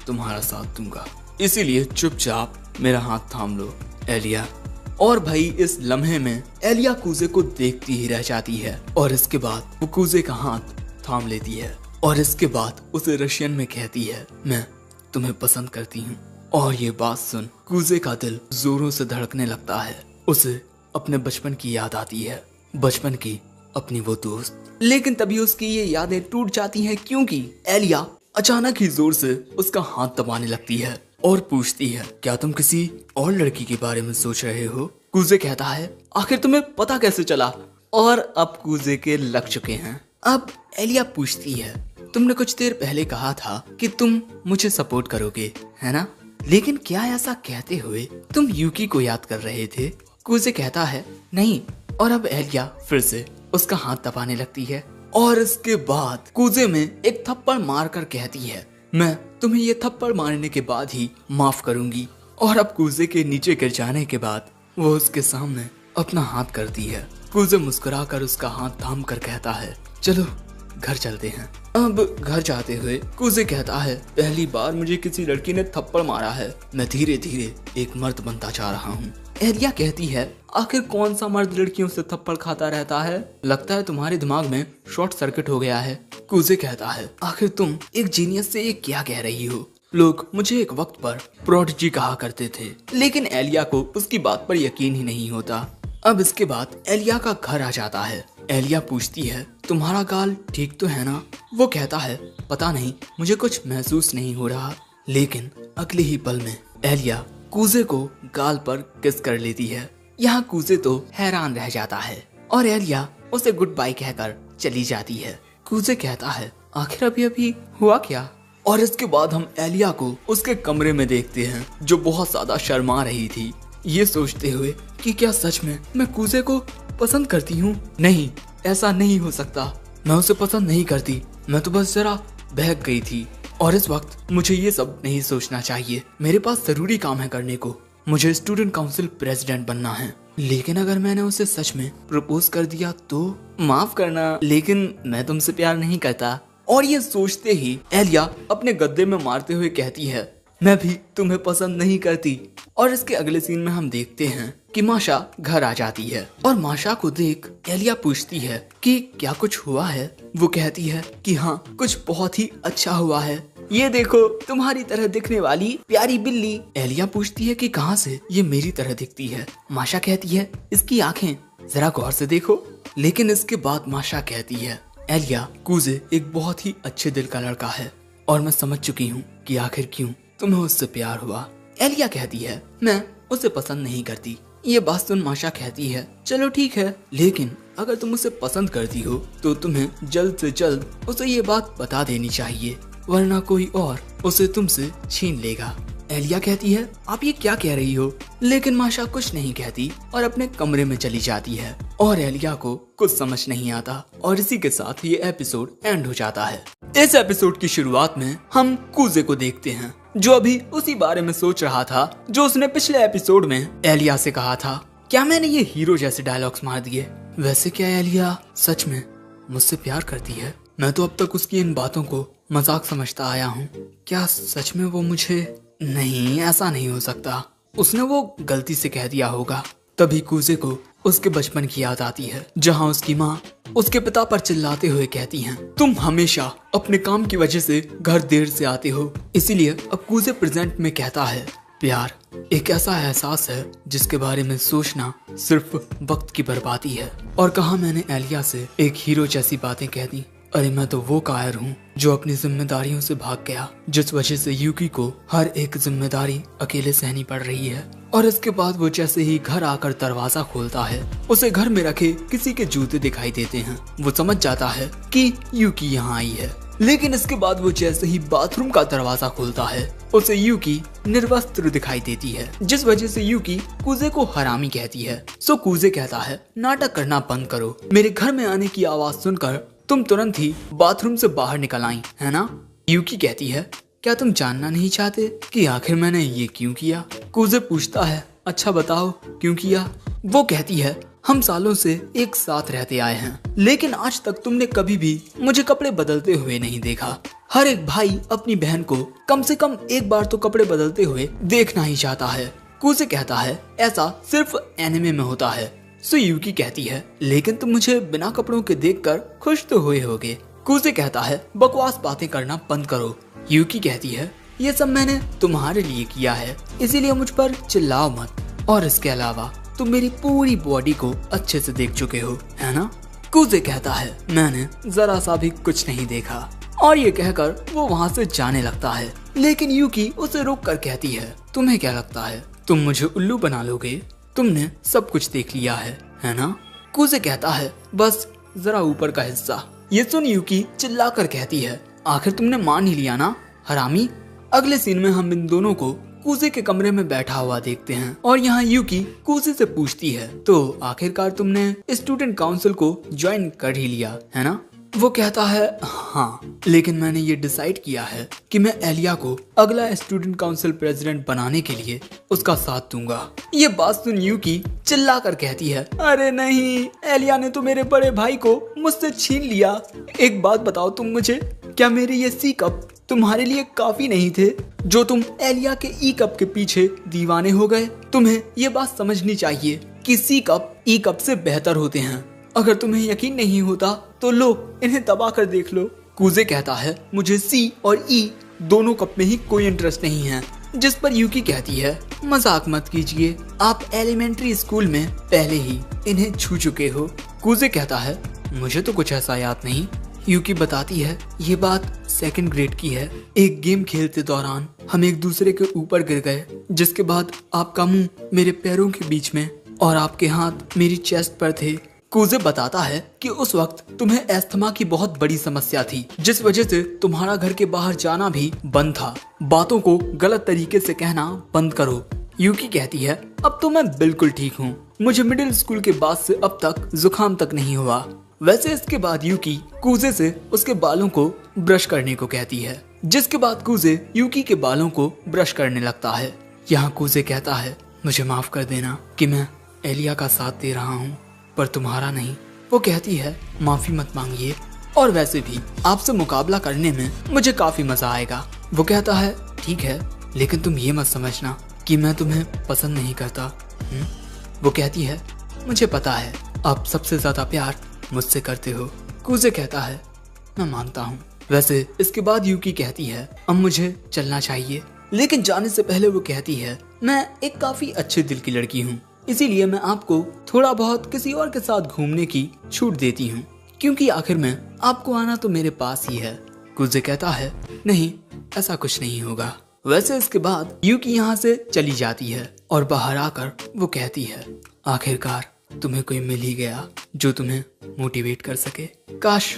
Speaker 1: तुम्हारा साथ दूंगा। इसीलिए चुपचाप मेरा हाथ थाम लो, एलिया। और भाई इस लम्हे में एलिया कूजे को देखती ही रह जाती है और इसके बाद वो कूजे का हाथ थाम लेती है और इसके बाद उसे रशियन में कहती है, मैं तुम्हें पसंद करती हूँ। और ये बात सुन कूजे का दिल जोरों से धड़कने लगता है। उसे अपने बचपन की याद आती है, बचपन की अपनी वो दोस्त। लेकिन तभी उसकी ये यादें टूट जाती हैं क्योंकि एलिया अचानक ही जोर से उसका हाथ दबाने लगती है और पूछती है, क्या तुम किसी और लड़की के बारे में सोच रहे हो? कूजे कहता है, आखिर तुम्हें पता कैसे चला? और अब कूजे के लग चुके हैं। अब एलिया पूछती है, तुमने कुछ देर पहले कहा था कि तुम मुझे सपोर्ट करोगे, है ना? लेकिन क्या ऐसा कहते हुए तुम यूकी को याद कर रहे थे? कूजे कहता है, नहीं। और अब एलिया फिर से उसका हाथ दबाने लगती है और इसके बाद कूजे में एक थप्पड़ मारकर कहती है, मैं तुम्हें ये थप्पड़ मारने के बाद ही माफ करूंगी। और अब कूजे के नीचे गिर जाने के बाद वो उसके सामने अपना हाथ करती है। कूजे मुस्कुराकर उसका हाथ थाम कर कहता है, चलो घर चलते हैं। अब घर जाते हुए कूजे कहता है, पहली बार मुझे किसी लड़की ने थप्पड़ मारा है। मैं धीरे धीरे एक मर्द बनता जा रहा हूँ। एलिया कहती है, आखिर कौन सा मर्द लड़कियों से थप्पड़ खाता रहता है? लगता है तुम्हारे दिमाग में शॉर्ट सर्किट हो गया है। कूजे कहता है, आखिर तुम एक जीनियस से ये क्या कह रही हो? लोग मुझे एक वक्त पर प्रोडिजी कहा करते थे, लेकिन एलिया को उसकी बात पर यकीन ही नहीं होता। अब इसके बाद एलिया का घर आ जाता है। एलिया पूछती है, तुम्हारा गाल ठीक तो है ना? वो कहता है, पता नहीं, मुझे कुछ महसूस नहीं हो रहा। लेकिन अगले ही पल में एलिया कूजे को गाल पर किस कर लेती है। यहाँ कूजे तो हैरान रह जाता है और एलिया उसे गुड बाय कहकर चली जाती है। कूजे कहता है, आखिर अभी अभी हुआ क्या? और इसके बाद हम एलिया को उसके कमरे में देखते हैं, जो बहुत ज्यादा शर्मा रही थी, ये सोचते हुए कि क्या सच में मैं कूजे को पसंद करती हूँ? नहीं, ऐसा नहीं हो सकता। मैं उसे पसंद नहीं करती, मैं तो बस जरा बहक गई थी। और इस वक्त मुझे ये सब नहीं सोचना चाहिए। मेरे पास जरूरी काम है करने को। मुझे स्टूडेंट काउंसिल प्रेसिडेंट बनना है। लेकिन अगर मैंने उसे सच में प्रपोज कर दिया तो? माफ करना, लेकिन मैं तुमसे प्यार नहीं करता। और ये सोचते ही एलिया अपने गद्दे में मारते हुए कहती है, मैं भी तुम्हें पसंद नहीं करती। और इसके अगले सीन में हम देखते हैं कि माशा घर आ जाती है और माशा को देख एलिया पूछती है कि क्या कुछ हुआ है? वो कहती है कि हाँ, कुछ बहुत ही अच्छा हुआ है। ये देखो, तुम्हारी तरह दिखने वाली प्यारी बिल्ली। एलिया पूछती है कि कहाँ से ये मेरी तरह दिखती है? माशा कहती है, इसकी आंखें जरा गौर से देखो। लेकिन इसके बाद माशा कहती है, एलिया, कूजे एक बहुत ही अच्छे दिल का लड़का है और मैं समझ चुकी हूँ कि आखिर क्यों तुम्हें उससे प्यार हुआ। एलिया कहती है, मैं उसे पसंद नहीं करती। ये बात सुन माशा कहती है, चलो ठीक है, लेकिन अगर तुम उसे पसंद करती हो तो तुम्हें जल्द से जल्द उसे ये बात बता देनी चाहिए, वरना कोई और उसे तुमसे छीन लेगा। एलिया कहती है, आप ये क्या कह रही हो? लेकिन माशा कुछ नहीं कहती और अपने कमरे में चली जाती है और एलिया को कुछ समझ नहीं आता। और इसी के साथ ये एपिसोड एंड हो जाता है। इस एपिसोड की शुरुआत में हम कूजे को देखते हैं, जो अभी उसी बारे में सोच रहा था जो उसने पिछले एपिसोड में एलिया से कहा था। क्या मैंने ये हीरो जैसे डायलॉग्स मार दिए? वैसे क्या एलिया सच में मुझसे प्यार करती है? मैं तो अब तक उसकी इन बातों को मजाक समझता आया हूँ। क्या सच में वो मुझे? नहीं, ऐसा नहीं हो सकता। उसने वो गलती से कह दिया होगा। तभी कूजे को उसके बचपन की याद आती है, जहाँ उसकी माँ उसके पिता पर चिल्लाते हुए कहती हैं, तुम हमेशा अपने काम की वजह से घर देर से आते हो। इसीलिए अब कूजे प्रेजेंट में कहता है, प्यार एक ऐसा एहसास है जिसके बारे में सोचना सिर्फ वक्त की बर्बादी है। और कहा मैंने एलिया से एक हीरो जैसी बातें कह दी। अरे मैं तो वो कायर हूँ जो अपनी जिम्मेदारियों से भाग गया, जिस वजह से यूकी को हर एक जिम्मेदारी अकेले सहनी पड़ रही है। और इसके बाद वो जैसे ही घर आकर दरवाजा खोलता है, उसे घर में रखे किसी के जूते दिखाई देते हैं। वो समझ जाता है कि यूकी यहाँ आई है। लेकिन इसके बाद वो जैसे ही बाथरूम का दरवाजा खोलता है, उसे यूकी निर्वस्त्र दिखाई देती है, जिस वजह से यूकी कूजे को हरामी कहती है। सो कूजे कहता है, नाटक करना बंद करो। मेरे घर में आने की आवाज सुनकर तुम तुरंत ही बाथरूम से बाहर निकल आई, है ना? यूकी कहती है, क्या तुम जानना नहीं चाहते कि आखिर मैंने ये क्यों किया? कूजे पूछता है, अच्छा बताओ क्यों किया? वो कहती है, हम सालों से एक साथ रहते आए हैं, लेकिन आज तक तुमने कभी भी मुझे कपड़े बदलते हुए नहीं देखा। हर एक भाई अपनी बहन को कम से कम एक बार तो कपड़े बदलते हुए देखना ही चाहता है। कूजे कहता है, ऐसा सिर्फ एनिमे में होता है। सो यूकी कहती है, लेकिन तुम मुझे बिना कपड़ों के देखकर खुश तो हुए होगे। कूजे कहता है, बकवास बातें करना बंद करो। यूकी कहती है, ये सब मैंने तुम्हारे लिए किया है, इसीलिए मुझ पर चिल्लाओ मत। और इसके अलावा तुम मेरी पूरी बॉडी को अच्छे से देख चुके हो, है ना? कुजे कहता है, मैंने जरा सा भी कुछ नहीं देखा। और ये कहकर वो वहाँ से जाने लगता है। लेकिन यूकी उसे रोक कर कहती है, तुम्हें क्या लगता है तुम मुझे उल्लू बना लोगे? तुमने सब कुछ देख लिया है ना? कुजे कहता है, बस जरा ऊपर का हिस्सा। ये सुन यूकी चिल्ला कर कहती है, आखिर तुमने मान ही लिया ना, हरामी। अगले सीन में हम इन दोनों को कुजे के कमरे में बैठा हुआ देखते हैं और यहाँ यूकी कुजे से पूछती है, तो आखिरकार तुमने स्टूडेंट काउंसिल को ज्वाइन कर ही लिया है ना? वो कहता है, हाँ, लेकिन मैंने ये डिसाइड किया है कि मैं एलिया को अगला स्टूडेंट काउंसिल प्रेसिडेंट बनाने के लिए उसका साथ दूंगा। ये बात सुन यूकी चिल्ला कर कहती है, अरे नहीं, एलिया ने तो मेरे बड़े भाई को मुझसे छीन लिया। एक बात बताओ तुम मुझे, क्या मेरे ये सी कप तुम्हारे लिए काफी नहीं थे जो तुम एलिया के ई कप के पीछे दीवाने हो गए? तुम्हें ये बात समझनी चाहिए कि सी कप ई कप से बेहतर होते हैं। अगर तुम्हें यकीन नहीं होता तो लो इन्हें दबा कर देख लो। कुजे कहता है, मुझे सी और ई दोनों कप में ही कोई इंटरेस्ट नहीं है। जिस पर यूकी कहती है, मजाक मत कीजिए, आप एलिमेंट्री स्कूल में पहले ही इन्हें छू चुके हो। कुजे कहता है, मुझे तो कुछ ऐसा याद नहीं। यूकी बताती है, ये बात 2nd ग्रेड की है। एक गेम खेलते दौरान हम एक दूसरे के ऊपर गिर गए, जिसके बाद आपका मुंह मेरे पैरों के बीच में और आपके हाथ मेरी चेस्ट पर थे। कुजे बताता है कि उस वक्त तुम्हें एस्थमा की बहुत बड़ी समस्या थी, जिस वजह से तुम्हारा घर के बाहर जाना भी बंद था। बातों को गलत तरीके से कहना बंद करो। यूकी कहती है, अब तो मैं बिल्कुल ठीक हूँ। मुझे मिडिल स्कूल के बाद से अब तक जुकाम तक नहीं हुआ। वैसे इसके बाद यूकी कुजे से उसके बालों को ब्रश करने को कहती है, जिसके बाद कुजे यूकी के बालों को ब्रश करने लगता है। यहाँ कुजे कहता है, मुझे माफ कर देना कि मैं एलिया का साथ दे रहा हूँ पर तुम्हारा नहीं। वो कहती है, माफी मत मांगिए, और वैसे भी आपसे मुकाबला करने में मुझे काफी मजा आएगा। वो कहता है, ठीक है, लेकिन तुम ये मत समझना कि मैं तुम्हें पसंद नहीं करता। वो कहती है, मुझे पता है आप सबसे ज्यादा प्यार मुझसे करते हो। कुजे कहता है, मैं मानता हूँ। वैसे इसके बाद यूकी कहती है, अब मुझे चलना चाहिए। लेकिन जाने से पहले वो कहती है, मैं एक काफी अच्छे दिल की लड़की हूँ, इसीलिए मैं आपको थोड़ा बहुत किसी और के साथ घूमने की छूट देती हूँ, क्योंकि आखिर में आपको आना तो मेरे पास ही है। कुजे कहता है, नहीं, ऐसा कुछ नहीं होगा। वैसे इसके बाद यूकी यहाँ से चली जाती है और बाहर आकर वो कहती है, आखिरकार तुम्हें कोई मिल ही गया जो तुम्हें मोटिवेट कर सके। काश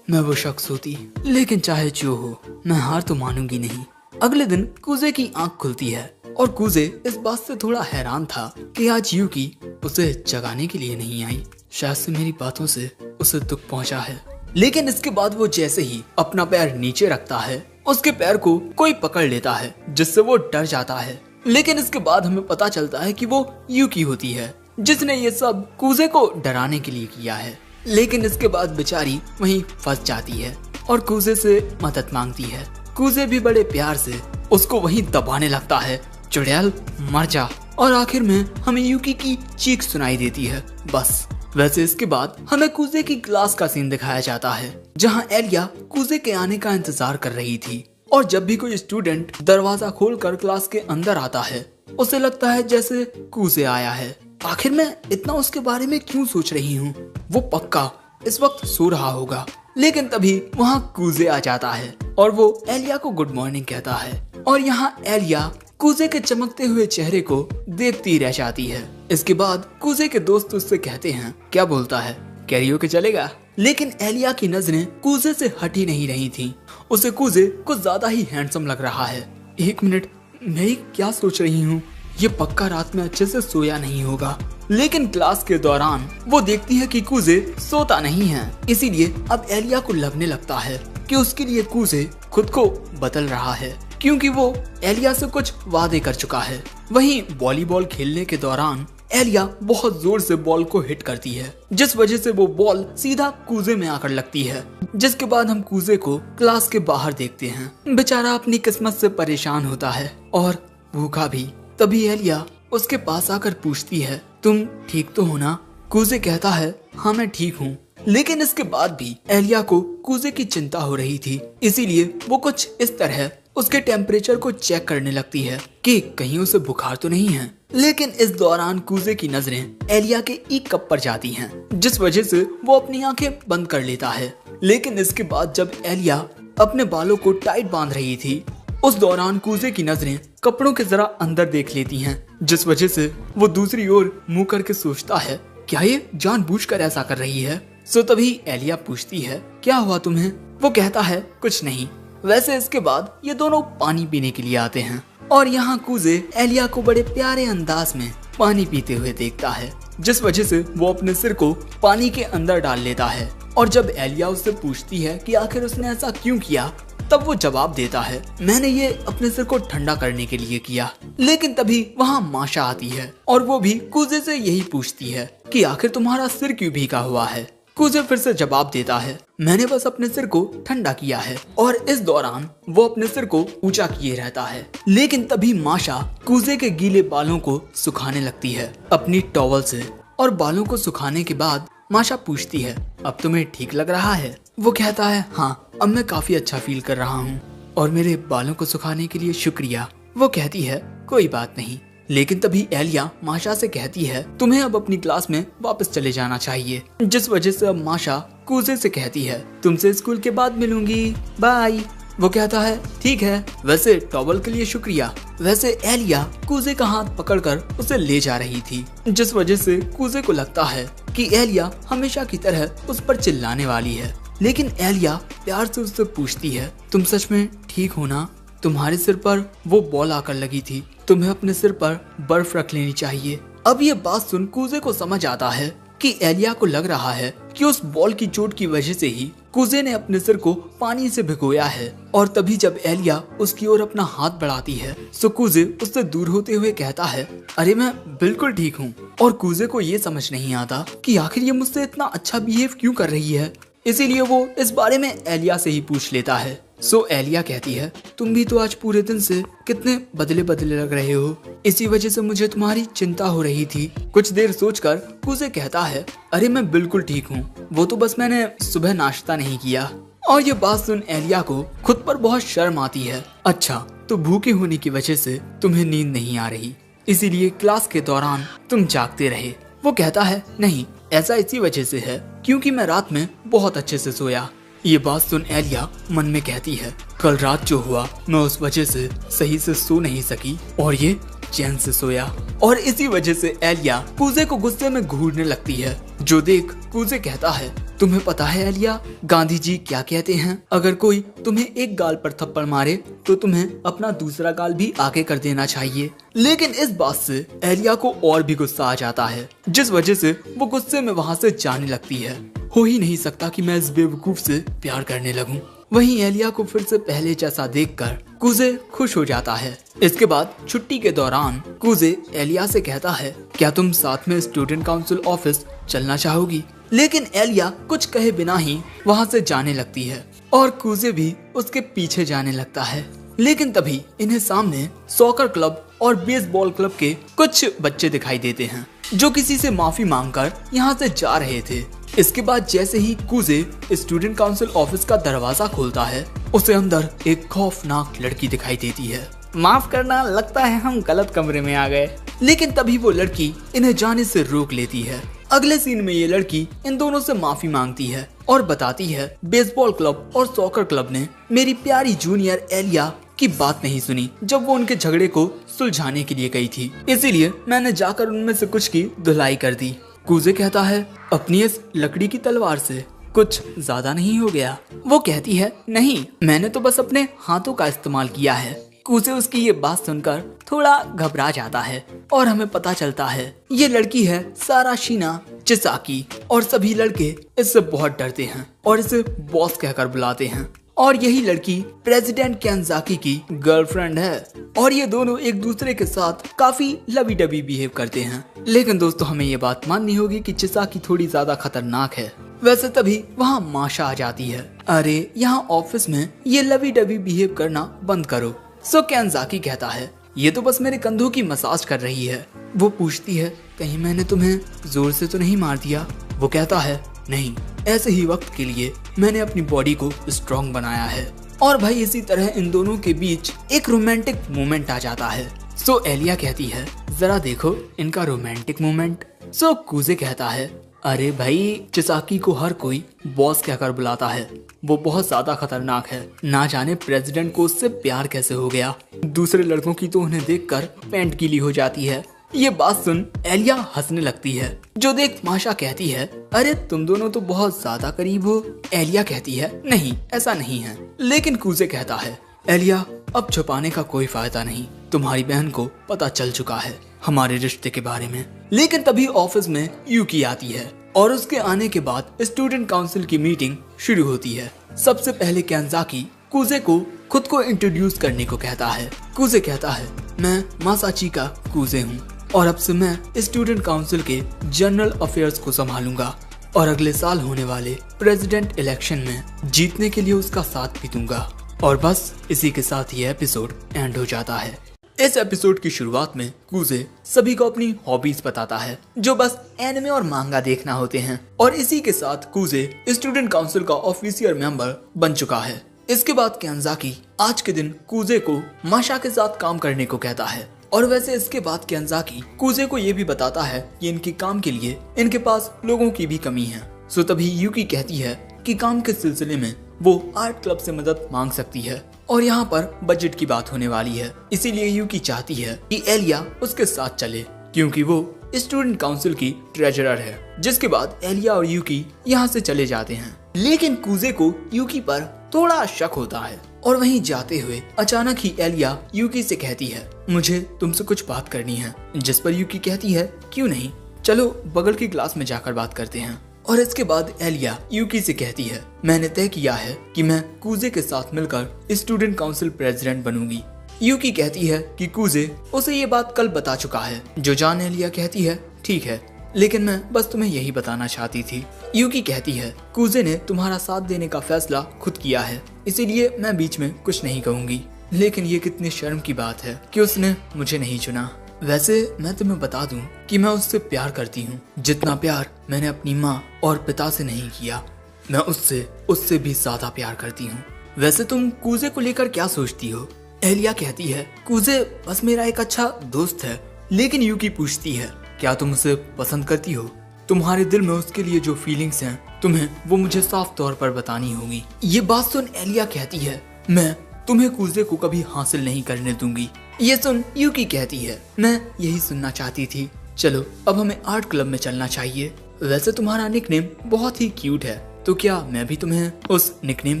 Speaker 1: मैं वो शख्स होती, लेकिन चाहे जो हो, मैं हार तो मानूंगी नहीं। अगले दिन कुजे की आंख खुलती है और कुजे इस बात से थोड़ा हैरान था कि आज यूकी उसे जगाने के लिए नहीं आई। शायद से मेरी बातों से उसे दुख पहुंचा है। लेकिन इसके बाद वो जैसे ही अपना पैर नीचे रखता है, उसके पैर को कोई पकड़ लेता है, जिससे वो डर जाता है। लेकिन इसके बाद हमें पता चलता है कि वो यूकी होती है, जिसने ये सब कुजे को डराने के लिए किया है। लेकिन इसके बाद बेचारी वहीं फंस जाती है और कुजे से मदद मांगती है। कुजे भी बड़े प्यार से उसको वहीं दबाने लगता है, चुड़ैल मर जा। और आखिर में हमें यूकी की चीख सुनाई देती है, बस। वैसे इसके बाद हमें कुजे की क्लास का सीन दिखाया जाता है, जहां एलिया कुजे के आने का इंतजार कर रही थी। और जब भी कोई स्टूडेंट दरवाजा खोलकर क्लास के अंदर आता है, उसे लगता है जैसे कुजे आया है। आखिर मैं इतना उसके बारे में क्यों सोच रही हूँ? वो पक्का इस वक्त सो रहा होगा। लेकिन तभी वहाँ कुजे आ जाता है और वो एलिया को गुड मॉर्निंग कहता है। और यहाँ एलिया कुजे के चमकते हुए चेहरे को देखती रह जाती है। इसके बाद कुजे के दोस्त उससे कहते हैं, क्या बोलता है, कैरियोके चलेगा? लेकिन एलिया की नजरें कुजे से हटी नहीं रही थीं। उसे कुजे कुछ ज्यादा ही हैंडसम लग रहा है। एक मिनट, मैं क्या सोच रही हूँ? ये पक्का रात में अच्छे से सोया नहीं होगा। लेकिन क्लास के दौरान वो देखती है कि कुजे सोता नहीं है, इसीलिए अब एलिया को लगने लगता है कि उसके लिए कुजे खुद को बदल रहा है, क्योंकि वो एलिया से कुछ वादे कर चुका है। वहीं वॉलीबॉल खेलने के दौरान एलिया बहुत जोर से बॉल को हिट करती है, जिस वजह से वो बॉल सीधा कुजे में आकर लगती है। जिसके बाद हम कुजे को क्लास के बाहर देखते हैं। बेचारा अपनी किस्मत से परेशान होता है और भूखा भी। तभी एलिया उसके पास आकर पूछती है, तुम ठीक तो हो ना? कुजे कहता है, हाँ मैं ठीक हूँ, लेकिन इसके बाद भी एलिया को कूजे की चिंता हो रही थी, इसीलिए वो कुछ इस तरह उसके टेम्परेचर को चेक करने लगती है कि कहीं उसे बुखार तो नहीं है। लेकिन इस दौरान कूजे की नजरें एलिया के ई कप पर जाती हैं, जिस वजह से वो अपनी आंखें बंद कर लेता है। लेकिन इसके बाद जब एलिया अपने बालों को टाइट बांध रही थी, उस दौरान कूजे की नजरें कपड़ों के जरा अंदर देख लेती हैं, जिस वजह से वो दूसरी ओर मुंह करके सोचता है क्या ये जानबूझकर ऐसा कर रही है। सो तभी एलिया पूछती है क्या हुआ तुम्हें? वो कहता है कुछ नहीं। वैसे इसके बाद ये दोनों पानी पीने के लिए आते हैं और यहाँ कूजे एलिया को बड़े प्यारे अंदाज में पानी पीते हुए देखता है, जिस वजह से वो अपने सिर को पानी के अंदर डाल लेता है। और जब एलिया उससे पूछती है कि आखिर उसने ऐसा क्यों किया, तब वो जवाब देता है मैंने ये अपने सिर को ठंडा करने के लिए किया। लेकिन तभी वहाँ माशा आती है और वो भी कूजे से यही पूछती है कि आखिर तुम्हारा सिर क्यों भीगा हुआ है। कूजे फिर से जवाब देता है मैंने बस अपने सिर को ठंडा किया है। और इस दौरान वो अपने सिर को ऊंचा किए रहता है। लेकिन तभी माशा कूजे के गीले बालों को सुखाने लगती है अपनी टॉवल से। और बालों को सुखाने के बाद माशा पूछती है अब तुम्हें ठीक लग रहा है? वो कहता है हाँ, अब मैं काफी अच्छा फील कर रहा हूँ और मेरे बालों को सुखाने के लिए शुक्रिया। वो कहती है कोई बात नहीं। लेकिन तभी एलिया माशा से कहती है तुम्हें अब अपनी क्लास में वापस चले जाना चाहिए, जिस वजह से अब माशा कूजे से कहती है तुमसे स्कूल के बाद मिलूंगी, बाय। वो कहता है ठीक है, वैसे टॉवल के लिए शुक्रिया। वैसे एलिया कूजे का हाथ पकड़कर उसे ले जा रही थी, जिस वजह से कूजे को लगता है कि एलिया हमेशा की तरह उस पर चिल्लाने वाली है। लेकिन एलिया प्यार से उससे पूछती है तुम सच में ठीक हो ना? तुम्हारे सिर पर वो बॉल आकर लगी थी, तुम्हें अपने सिर पर बर्फ रख लेनी चाहिए। अब ये बात सुन कूजे को समझ आता है कि एलिया को लग रहा है कि उस बॉल की चोट की वजह से ही कूजे ने अपने सिर को पानी से भिगोया है। और तभी जब एलिया उसकी ओर अपना हाथ बढ़ाती है, तो कूजे उससे दूर होते हुए कहता है अरे मैं बिल्कुल ठीक हूँ। और कूजे को ये समझ नहीं आता कि आखिर ये मुझसे इतना अच्छा बिहेव क्यों कर रही है, इसीलिए वो इस बारे में एलिया से ही पूछ लेता है। सो एलिया कहती है तुम भी तो आज पूरे दिन से कितने बदले बदले लग रहे हो, इसी वजह से मुझे तुम्हारी चिंता हो रही थी। कुछ देर सोचकर कूजे कहता है अरे मैं बिल्कुल ठीक हूँ, वो तो बस मैंने सुबह नाश्ता नहीं किया। और ये बात सुन एलिया को खुद पर बहुत शर्म आती है। अच्छा, तो भूखे होने की वजह से तुम्हें नींद नहीं आ रही, इसीलिए क्लास के दौरान तुम जागते रहे। वो कहता है नहीं, ऐसा इसी वजह से है क्योंकि मैं रात में बहुत अच्छे से सोया। ये बात सुन एलिया मन में कहती है कल रात जो हुआ मैं उस वजह से सही से सो नहीं सकी और ये चैन से सोया। और इसी वजह से एलिया कूजे को गुस्से में घूरने लगती है, जो देख कूजे कहता है तुम्हें पता है एलिया, गांधी जी क्या कहते हैं, अगर कोई तुम्हें एक गाल पर थप्पड़ मारे तो तुम्हें अपना दूसरा गाल भी आगे कर देना चाहिए। लेकिन इस बात से एलिया को और भी गुस्सा आ जाता है, जिस वजह से वो गुस्से में वहाँ से जाने लगती है। हो ही नहीं सकता कि मैं इस बेवकूफ से प्यार करने लगूं। वहीं एलिया को फिर से पहले जैसा देखकर कूजे खुश हो जाता है। इसके बाद छुट्टी के दौरान कूजे एलिया से कहता है क्या तुम साथ में स्टूडेंट काउंसिल ऑफिस चलना चाहोगी? लेकिन एलिया कुछ कहे बिना ही वहाँ से जाने लगती है और कूजे भी उसके पीछे जाने लगता है। लेकिन तभी इन्हें सामने सॉकर क्लब और बेसबॉल क्लब के कुछ बच्चे दिखाई देते हैं, जो किसी से माफी मांगकर यहाँ से जा रहे थे। इसके बाद जैसे ही कूजे स्टूडेंट काउंसिल ऑफिस का दरवाजा खोलता है, उसे अंदर एक खौफनाक लड़की दिखाई देती है। माफ करना, लगता है हम गलत कमरे में आ गए। लेकिन तभी वो लड़की इन्हें जाने से रोक लेती है। अगले सीन में ये लड़की इन दोनों से माफी मांगती है और बताती है बेसबॉल क्लब और सॉकर क्लब ने मेरी प्यारी जूनियर एलिया की बात नहीं सुनी जब वो उनके झगड़े को सुलझाने के लिए गई थी, इसीलिए मैंने जाकर उनमें से कुछ की धुलाई कर दी। कूजे कहता है अपनी इस लकड़ी की तलवार से कुछ ज्यादा नहीं हो गया? वो कहती है नहीं, मैंने तो बस अपने हाथों का इस्तेमाल किया है। कूजे उसकी ये बात सुनकर थोड़ा घबरा जाता है और हमें पता चलता है ये लड़की है साराशिना चिसाकी और सभी लड़के इससे बहुत डरते हैं और इसे बॉस कहकर बुलाते हैं। और यही लड़की प्रेसिडेंट कैंजाकी की गर्लफ्रेंड है और ये दोनों एक दूसरे के साथ काफी लवी डबी बिहेव करते हैं। लेकिन दोस्तों हमें ये बात माननी होगी कि चिसाकी थोड़ी ज्यादा खतरनाक है। वैसे तभी वहाँ माशा आ जाती है, अरे यहाँ ऑफिस में ये लवी डबी बिहेव करना बंद करो। सो कैंजाकी कहता है ये तो बस मेरे कंधों की मसाज कर रही है। वो पूछती है कहीं मैंने तुम्हें जोर से तो नहीं मार दिया? वो कहता है नहीं, ऐसे ही वक्त के लिए मैंने अपनी बॉडी को स्ट्रॉन्ग बनाया है। और भाई इसी तरह इन दोनों के बीच एक रोमांटिक मोमेंट आ जाता है। सो एलिया कहती है, जरा देखो इनका रोमांटिक मोमेंट। सो कुजे कहता है, अरे भाई चिसाकी को हर कोई बॉस कहकर बुलाता है, वो बहुत ज्यादा खतरनाक है, ना जाने प्रेसिडेंट को उससे प्यार कैसे हो गया। दूसरे लड़कों की तो उन्हें देखकर पैंट गीली हो जाती है। ये बात सुन एलिया हंसने लगती है, जो देख माशा कहती है, अरे तुम दोनों तो बहुत ज्यादा करीब हो। एलिया कहती है, नहीं ऐसा नहीं है। लेकिन कुजे कहता है, एलिया अब छुपाने का कोई फायदा नहीं, तुम्हारी बहन को पता चल चुका है हमारे रिश्ते के बारे में। लेकिन तभी ऑफिस में यूकी आती है और उसके आने के बाद स्टूडेंट काउंसिल की मीटिंग शुरू होती है। सबसे पहले कैंजाकी कुजे को खुद को इंट्रोड्यूस करने को कहता है। कुजे कहता है, मैं मासाची का कुजे हूँ और अब से मैं स्टूडेंट काउंसिल के जनरल अफेयर्स को संभालूंगा और अगले साल होने वाले प्रेसिडेंट इलेक्शन में जीतने के लिए उसका साथ भी दूंगा। और बस इसी के साथ ये एपिसोड एंड हो जाता है। इस एपिसोड की शुरुआत में कुजे सभी को अपनी हॉबीज बताता है, जो बस एनिमे और मांगा देखना होते हैं। और इसी के साथ कुजे स्टूडेंट काउंसिल का ऑफिशियल मेंबर बन चुका है। इसके बाद कैंजाकी आज के दिन कुजे को माशा के साथ काम करने को कहता है। और वैसे इसके बाद कैंजाकी कुजे को ये भी बताता है कि इनके काम के लिए इनके पास लोगों की भी कमी है। सो तभी यूकी कहती है कि काम के सिलसिले में वो आर्ट क्लब से मदद मांग सकती है और यहाँ पर बजट की बात होने वाली है। इसीलिए यूकी चाहती है कि एलिया उसके साथ चले, क्योंकि वो स्टूडेंट काउंसिल की ट्रेजरर है। जिसके बाद एलिया और यूकी यहाँ से चले जाते हैं। लेकिन कुजे को यूकी पर थोड़ा शक होता है और वहीं जाते हुए अचानक ही एलिया यूकी से कहती है, मुझे तुमसे कुछ बात करनी है। जिस पर यूकी कहती है, क्यों नहीं, चलो बगल की क्लास में जाकर बात करते हैं। और इसके बाद एलिया यूकी से कहती है, मैंने तय किया है कि मैं कुजे के साथ मिलकर स्टूडेंट काउंसिल प्रेसिडेंट बनूंगी। यूकी कहती है कि कुजे उसे ये बात कल बता चुका है। जो जान एलिया कहती है, ठीक है, लेकिन मैं बस तुम्हें यही बताना चाहती थी। यूकी कहती है, कुजे ने तुम्हारा साथ देने का फैसला खुद किया है, इसीलिए मैं बीच में कुछ नहीं कहूंगी। लेकिन ये कितनी शर्म की बात है कि उसने मुझे नहीं चुना। वैसे मैं तुम्हें बता दूं कि मैं उससे प्यार करती हूँ, जितना प्यार मैंने अपनी माँ और पिता से नहीं किया, मैं उससे भी ज्यादा प्यार करती हूँ। वैसे तुम कुजे को लेकर क्या सोचती हो? एलिया कहती है, कुजे बस मेरा एक अच्छा दोस्त है। लेकिन यूकी पूछती है, क्या तुम उसे पसंद करती हो? तुम्हारे दिल में उसके लिए जो फीलिंग्स हैं, तुम्हें वो मुझे साफ तौर पर बतानी होगी। ये बात सुन एलिया कहती है, मैं तुम्हें कुजे को कभी हासिल नहीं करने दूंगी। ये सुन यूकी कहती है, मैं यही सुनना चाहती थी। चलो अब हमें आर्ट क्लब में चलना चाहिए। वैसे तुम्हारा निकनेम बहुत ही क्यूट है, तो क्या मैं भी तुम्हें उस निकनेम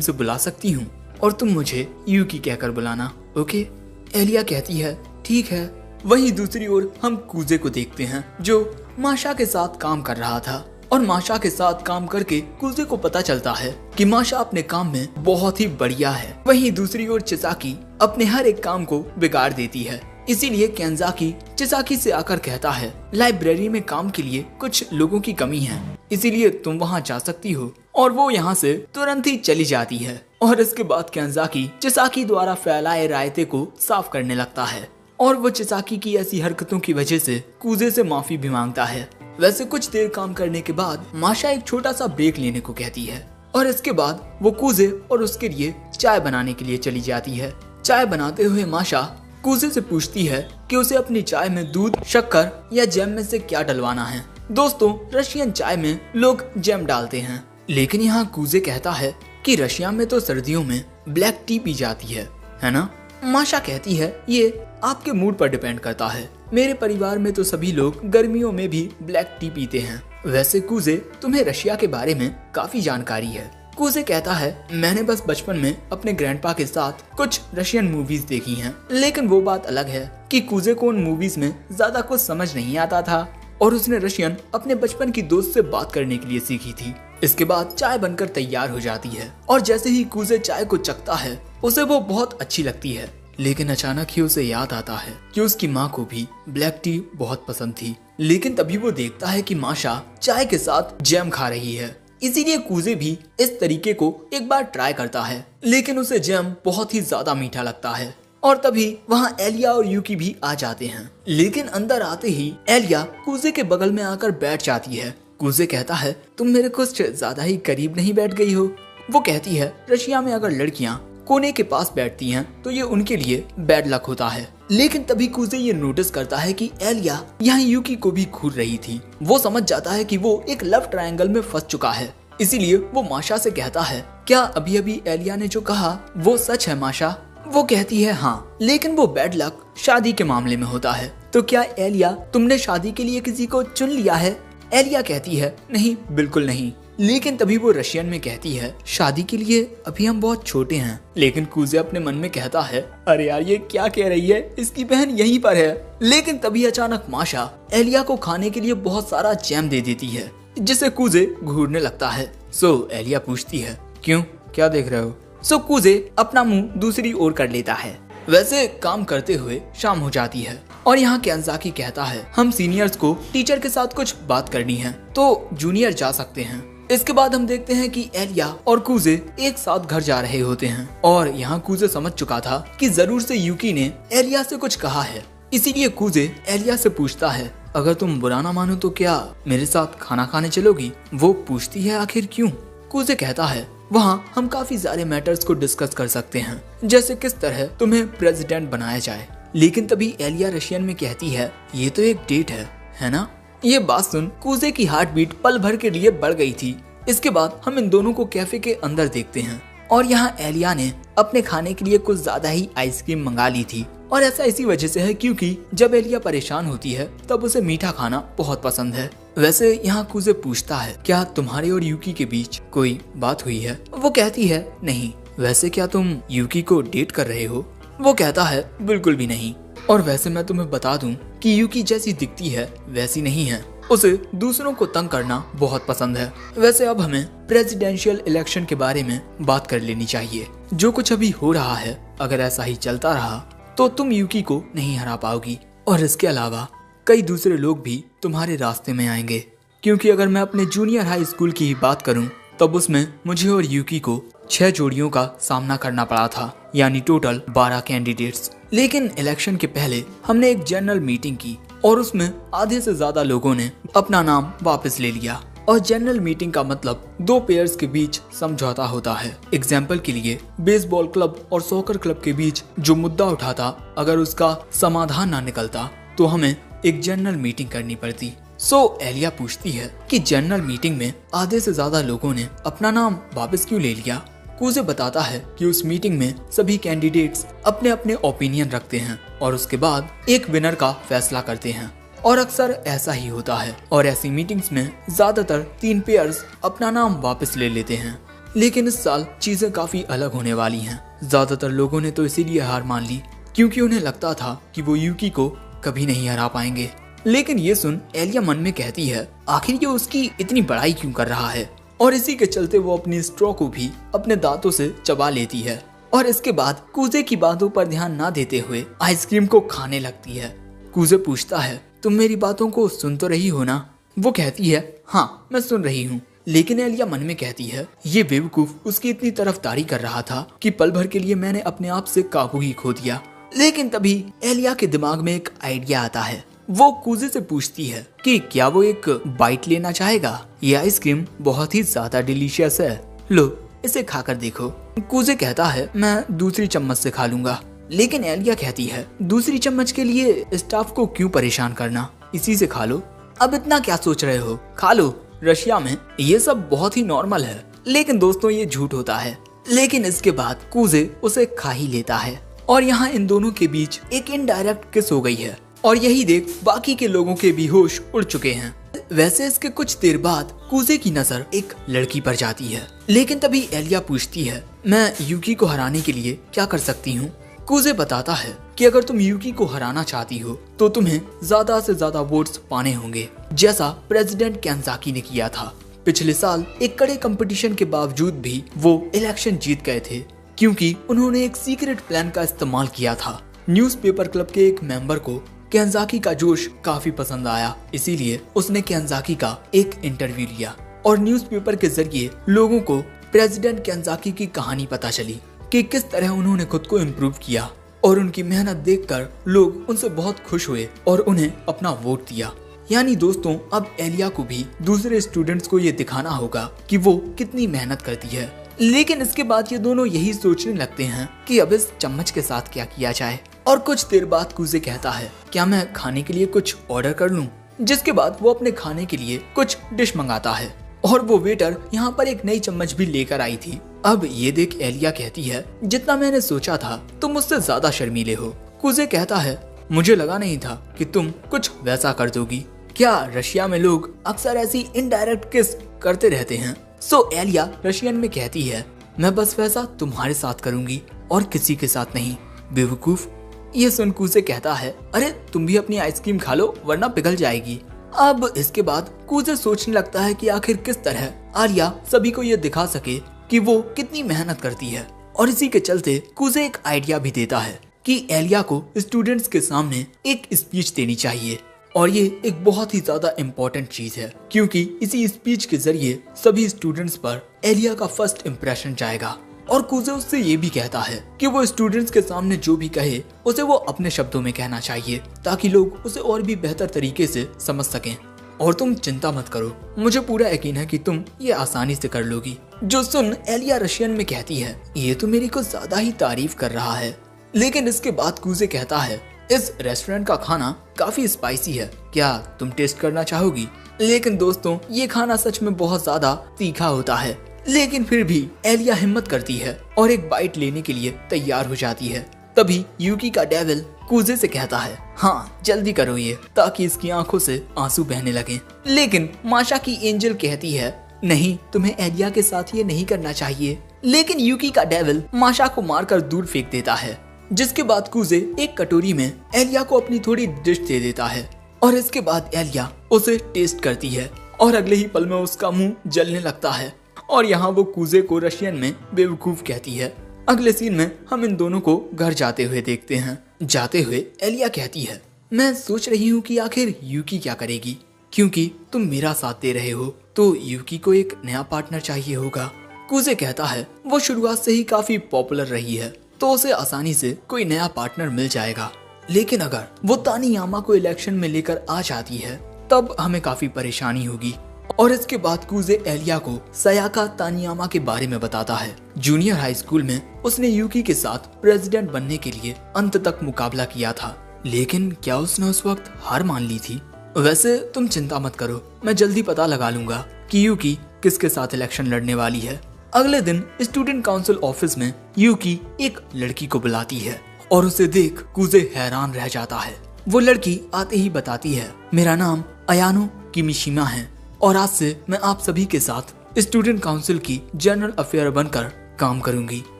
Speaker 1: से बुला सकती हूँ और तुम मुझे यूकी कहकर बुलाना, ओके? एलिया कहती है, ठीक है। वहीं दूसरी ओर हम कुजे को देखते हैं, जो माशा के साथ काम कर रहा था। और माशा के साथ काम करके कुजे को पता चलता है कि माशा अपने काम में बहुत ही बढ़िया है। वहीं दूसरी ओर चिसाकी अपने हर एक काम को बिगाड़ देती है। इसीलिए कैंजाकी चिसाकी से आकर कहता है, लाइब्रेरी में काम के लिए कुछ लोगों की कमी है, इसीलिए तुम वहां जा सकती हो। और वो यहाँ से तुरंत ही चली जाती है। और इसके बाद कैंजाकी चिसाकी द्वारा फैलाए रायते को साफ करने लगता है और वो चिसाकी की ऐसी हरकतों की वजह से कुजे से माफी भी मांगता है। वैसे कुछ देर काम करने के बाद माशा एक छोटा सा ब्रेक लेने को कहती है और इसके बाद वो कुजे और उसके लिए चाय बनाने के लिए चली जाती है। चाय बनाते हुए माशा कुजे से पूछती है कि उसे अपनी चाय में दूध, शक्कर या जैम में से क्या डलवाना है। दोस्तों, रशियन चाय में लोग जैम डालते हैं, लेकिन यहाँ कुजे कहता है कि रशिया में तो सर्दियों में ब्लैक टी पी जाती है ना? माशा कहती है, ये आपके मूड पर डिपेंड करता है। मेरे परिवार में तो सभी लोग गर्मियों में भी ब्लैक टी पीते हैं। वैसे कुजे, तुम्हें रशिया के बारे में काफी जानकारी है। कुजे कहता है, मैंने बस बचपन में अपने ग्रैंडपा के साथ कुछ रशियन मूवीज देखी हैं। लेकिन वो बात अलग है कि कुजे को उन मूवीज में ज्यादा कुछ समझ नहीं आता था और उसने रशियन अपने बचपन की दोस्त से बात करने के लिए सीखी थी। इसके बाद चाय बनकर तैयार हो जाती है और जैसे ही कुजे चाय को चखता है, उसे वो बहुत अच्छी लगती है। लेकिन अचानक ही उसे याद आता है कि उसकी माँ को भी ब्लैक टी बहुत पसंद थी। लेकिन तभी वो देखता है कि माशा चाय के साथ जैम खा रही है। इसीलिए कुजे भी इस तरीके को एक बार ट्राई करता है, लेकिन उसे जैम बहुत ही ज्यादा मीठा लगता है। और तभी वहाँ एलिया और यूकी भी आ जाते हैं। लेकिन अंदर आते ही एलिया कुजे के बगल में आकर बैठ जाती है। कूजे कहता है तुम मेरे कुछ ज्यादा ही करीब नहीं बैठ गई हो। वो कहती है रशिया में अगर लड़कियां कोने के पास बैठती हैं तो ये उनके लिए बैड लक होता है। लेकिन तभी कूजे ये नोटिस करता है कि एलिया यहाँ यूकी को भी घूर रही थी। वो समझ जाता है कि वो एक लव ट्रायंगल में फंस चुका है, इसीलिए वो माशा से कहता है क्या अभी अभी एलिया ने जो कहा वो सच है माशा? वो कहती है हाँ, लेकिन वो बैड लक शादी के मामले में होता है। तो क्या एलिया तुमने शादी के लिए किसी को चुन लिया है? एलिया कहती है नहीं, बिल्कुल नहीं। लेकिन तभी वो रशियन में कहती है शादी के लिए अभी हम बहुत छोटे हैं। लेकिन कूजे अपने मन में कहता है अरे यार ये क्या कह रही है, इसकी बहन यहीं पर है। लेकिन तभी अचानक माशा एलिया को खाने के लिए बहुत सारा जैम दे देती है, जिसे कूजे घूरने लगता है। सो एलिया पूछती है क्यों, क्या देख रहे हो? सो कूजे अपना मुंह दूसरी ओर कर लेता है। वैसे काम करते हुए शाम हो जाती है और यहाँ केंजाकी कहता है हम सीनियर्स को टीचर के साथ कुछ बात करनी है तो जूनियर जा सकते हैं। इसके बाद हम देखते हैं कि एलिया और कूजे एक साथ घर जा रहे होते हैं और यहाँ कूजे समझ चुका था कि जरूर से यूकी ने एलिया से कुछ कहा है, इसीलिए कूजे एलिया से पूछता है अगर तुम बुरा ना मानो तो क्या मेरे साथ खाना खाने चलोगी? वो पूछती है आखिर क्यों? कूजे कहता है वहाँ हम काफी सारे मैटर्स को डिस्कस कर सकते हैं, जैसे किस तरह तुम्हें प्रेसिडेंट बनाया जाए। लेकिन तभी एलिया रशियन में कहती है ये तो एक डेट है ना? ये बात सुन कूजे की हार्ट बीट पल भर के लिए बढ़ गई थी। इसके बाद हम इन दोनों को कैफे के अंदर देखते हैं और यहाँ एलिया ने अपने खाने के लिए कुछ ज्यादा ही आइसक्रीम मंगा ली थी और ऐसा इसी वजह से है क्योंकि जब एलिया परेशान होती है तब उसे मीठा खाना बहुत पसंद है। वैसे यहाँ कूजे पूछता है क्या तुम्हारे और यूकी के बीच कोई बात हुई है? वो कहती है नहीं। वैसे क्या तुम यूकी को डेट कर रहे हो? वो कहता है बिल्कुल भी नहीं। और वैसे मैं तुम्हें बता दूं कि यूकी जैसी दिखती है वैसी नहीं है, उसे दूसरों को तंग करना बहुत पसंद है। वैसे अब हमें प्रेसिडेंशियल इलेक्शन के बारे में बात कर लेनी चाहिए। जो कुछ अभी हो रहा है अगर ऐसा ही चलता रहा तो तुम यूकी को नहीं हरा पाओगी और इसके अलावा कई दूसरे लोग भी तुम्हारे रास्ते में आएंगे। क्योंकि अगर मैं अपने जूनियर हाई स्कूल की ही बात करूं तब उसमें मुझे और यूकी को 6 जोड़ियों का सामना करना पड़ा था, यानी टोटल 12 कैंडिडेट्स। लेकिन इलेक्शन के पहले हमने एक जनरल मीटिंग की और उसमें आधे से ज्यादा लोगों ने अपना नाम वापस ले लिया। और जनरल मीटिंग का मतलब 2 पेयर्स के बीच समझौता होता है। एग्जाम्पल के लिए बेसबॉल क्लब और सॉकर क्लब के बीच जो मुद्दा उठाता अगर उसका समाधान ना निकलता तो हमें एक जनरल मीटिंग करनी पड़ती। सो एलिया पूछती है कि जनरल मीटिंग में आधे से ज्यादा लोगों ने अपना नाम वापस क्यों ले लिया? कूजे बताता है कि उस मीटिंग में सभी कैंडिडेट्स अपने अपने ओपिनियन रखते हैं और उसके बाद एक विनर का फैसला करते हैं और अक्सर ऐसा ही होता है और ऐसी मीटिंग्स में ज्यादातर 3 पेयर्स अपना नाम वापस ले लेते हैं। लेकिन इस साल चीजें काफी अलग होने वाली हैं। ज्यादातर लोगों ने तो इसीलिए हार मान ली क्योंकि उन्हें लगता था कि वो यूकी को कभी नहीं हरा पाएंगे। लेकिन ये सुन एलिया मन में कहती है आखिर ये उसकी इतनी बड़ाई क्यों कर रहा है, और इसी के चलते वो अपनी स्ट्रॉ को भी अपने दांतों से चबा लेती है और इसके बाद कूजे की बातों पर ध्यान ना देते हुए आइसक्रीम को खाने लगती है। कूजे पूछता है तुम मेरी बातों को सुन तो रही हो ना? वो कहती है हाँ मैं सुन रही हूँ। लेकिन एलिया मन में कहती है ये बेवकूफ उसकी इतनी तरफदारी कर रहा था कि पल भर के लिए मैंने अपने आप से काबू ही खो दिया। लेकिन तभी एलिया के दिमाग में एक आइडिया आता है। वो कूजे से पूछती है कि क्या वो एक बाइट लेना चाहेगा? ये आइसक्रीम बहुत ही ज्यादा डिलीशियस है, लो इसे खाकर देखो। कूजे कहता है मैं दूसरी चम्मच से खा लूंगा। लेकिन एलिया कहती है दूसरी चम्मच के लिए स्टाफ को क्यों परेशान करना, इसी से खा लो। अब इतना क्या सोच रहे हो, खा लो, रशिया में ये सब बहुत ही नॉर्मल है। लेकिन दोस्तों ये झूठ होता है। लेकिन इसके बाद कूजे उसे खा ही लेता है और यहाँ इन दोनों के बीच एक इनडायरेक्ट किस हो गई है और यही देख बाकी के लोगों के भी होश उड़ चुके हैं। वैसे इसके कुछ देर बाद कूजे की नजर एक लड़की पर जाती है। लेकिन तभी एलिया पूछती है मैं यूकी को हराने के लिए क्या कर सकती हूँ? कूजे बताता है कि अगर तुम यूकी को हराना चाहती हो तो तुम्हें ज्यादा से ज्यादा वोट्स पाने होंगे, जैसा प्रेसिडेंट केंजाकी ने किया था। पिछले साल एक कड़े कंपटीशन के बावजूद भी वो इलेक्शन जीत गए थे क्योंकि उन्होंने एक सीक्रेट प्लान का इस्तेमाल किया था। न्यूज़पेपर क्लब के एक मेंबर को केंजाकी का जोश काफी पसंद आया, इसीलिए उसने केंजाकी का एक इंटरव्यू लिया और न्यूज़पेपर के जरिए लोगों को प्रेसिडेंट केंजाकी की कहानी पता चली कि किस तरह उन्होंने खुद को इम्प्रूव किया और उनकी मेहनत देखकर लोग उनसे बहुत खुश हुए और उन्हें अपना वोट दिया। यानी दोस्तों अब एलिया को भी दूसरे स्टूडेंट्स को ये दिखाना होगा कि वो कितनी मेहनत करती है। लेकिन इसके बाद ये दोनों यही सोचने लगते हैं कि अब इस चम्मच के साथ क्या किया जाए। और कुछ देर बाद कुजे कहता है, क्या मैं खाने के लिए कुछ ऑर्डर कर लूं? जिसके बाद वो अपने खाने के लिए कुछ डिश मंगाता है और वो वेटर यहाँ पर एक नई चम्मच भी लेकर आई थी। अब ये देख एलिया कहती है, जितना मैंने सोचा था तुम मुझसे ज्यादा शर्मीले हो। कुजे कहता है, मुझे लगा नहीं था कि तुम कुछ वैसा कर दोगी। क्या रशिया में लोग अक्सर ऐसी इनडायरेक्ट किस करते रहते हैं? सो एलिया रशियन में कहती है, मैं बस वैसा तुम्हारे साथ करूंगी और किसी के साथ नहीं, बेवकूफ। ये सुन कुजे कहता है, अरे तुम भी अपनी आइसक्रीम खा लो वरना पिघल जाएगी। अब इसके बाद कुजे सोचने लगता है कि आखिर किस तरह आलिया सभी को ये दिखा सके कि वो कितनी मेहनत करती है। और इसी के चलते कुजे एक आइडिया भी देता है कि एलिया को स्टूडेंट्स के सामने एक स्पीच देनी चाहिए। और ये एक बहुत ही ज्यादा इम्पोर्टेंट चीज है, क्योंकि इसी स्पीच के जरिए सभी स्टूडेंट्स पर एलिया का फर्स्ट इम्प्रेशन जाएगा। और कुजे उससे ये भी कहता है कि वो स्टूडेंट्स के सामने जो भी कहे उसे वो अपने शब्दों में कहना चाहिए, ताकि लोग उसे और भी बेहतर तरीके से समझ सकें। और तुम चिंता मत करो, मुझे पूरा यकीन है कि तुम ये आसानी से कर लोगी। जो सुन एलिया रशियन में कहती है, ये तो मेरी कुछ ज्यादा ही तारीफ कर रहा है। लेकिन इसके बाद कुजे कहता है, इस रेस्टोरेंट का खाना काफी स्पाइसी है, क्या तुम टेस्ट करना चाहोगी? लेकिन दोस्तों ये खाना सच में बहुत ज्यादा तीखा होता है। लेकिन फिर भी एलिया हिम्मत करती है और एक बाइट लेने के लिए तैयार हो जाती है। तभी यूकी का डेविल कुजे से कहता है, हाँ जल्दी करो ये, ताकि इसकी आंखों से आंसू बहने लगे। लेकिन माशा की एंजल कहती है, नहीं तुम्हें एलिया के साथ ये नहीं करना चाहिए। लेकिन यूकी का डेविल माशा को मारकर दूर फेंक देता है। जिसके बाद कुजे एक कटोरी में एलिया को अपनी थोड़ी डिश दे देता है और इसके बाद एलिया उसे टेस्ट करती है और अगले ही पल में उसका मुंह जलने लगता है। और यहाँ वो कुजे को रशियन में बेवकूफ कहती है। अगले सीन में हम इन दोनों को घर जाते हुए देखते हैं। जाते हुए एलिया कहती है, मैं सोच रही हूँ कि आखिर यूकी क्या करेगी, क्योंकि तुम मेरा साथ दे रहे हो तो यूकी को एक नया पार्टनर चाहिए होगा। कुजे कहता है, वो शुरुआत से ही काफी पॉपुलर रही है तो उसे आसानी से कोई नया पार्टनर मिल जाएगा। लेकिन अगर वो तानियामा को इलेक्शन में लेकर आ जाती है तब हमें काफी परेशानी होगी। और इसके बाद कुजे एलिया को सयाका तानियामा के बारे में बताता है। जूनियर हाई स्कूल में उसने यूकी के साथ प्रेसिडेंट बनने के लिए अंत तक मुकाबला किया था, लेकिन क्या उसने उस वक्त हार मान ली थी? वैसे तुम चिंता मत करो, मैं जल्दी पता लगा लूंगा कि यूकी किसके साथ इलेक्शन लड़ने वाली है। अगले दिन स्टूडेंट काउंसिल ऑफिस में यूकी एक लड़की को बुलाती है और उसे देख कुजे हैरान रह जाता है। वो लड़की आते ही बताती है, मेरा नाम अयानो किमिशिमा है और आज से मैं आप सभी के साथ स्टूडेंट काउंसिल की जनरल अफेयर बनकर काम करूंगी।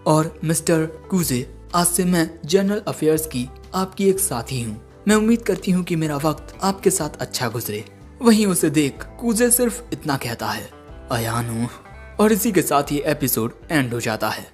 Speaker 1: और मिस्टर कुजे, आज से मैं जनरल अफेयर्स की आपकी एक साथी हूँ। मैं उम्मीद करती हूँ कि मेरा वक्त आपके साथ अच्छा गुजरे। वहीं उसे देख कुजे सिर्फ इतना कहता है, अयानो। और इसी के साथ ये एपिसोड एंड हो जाता है।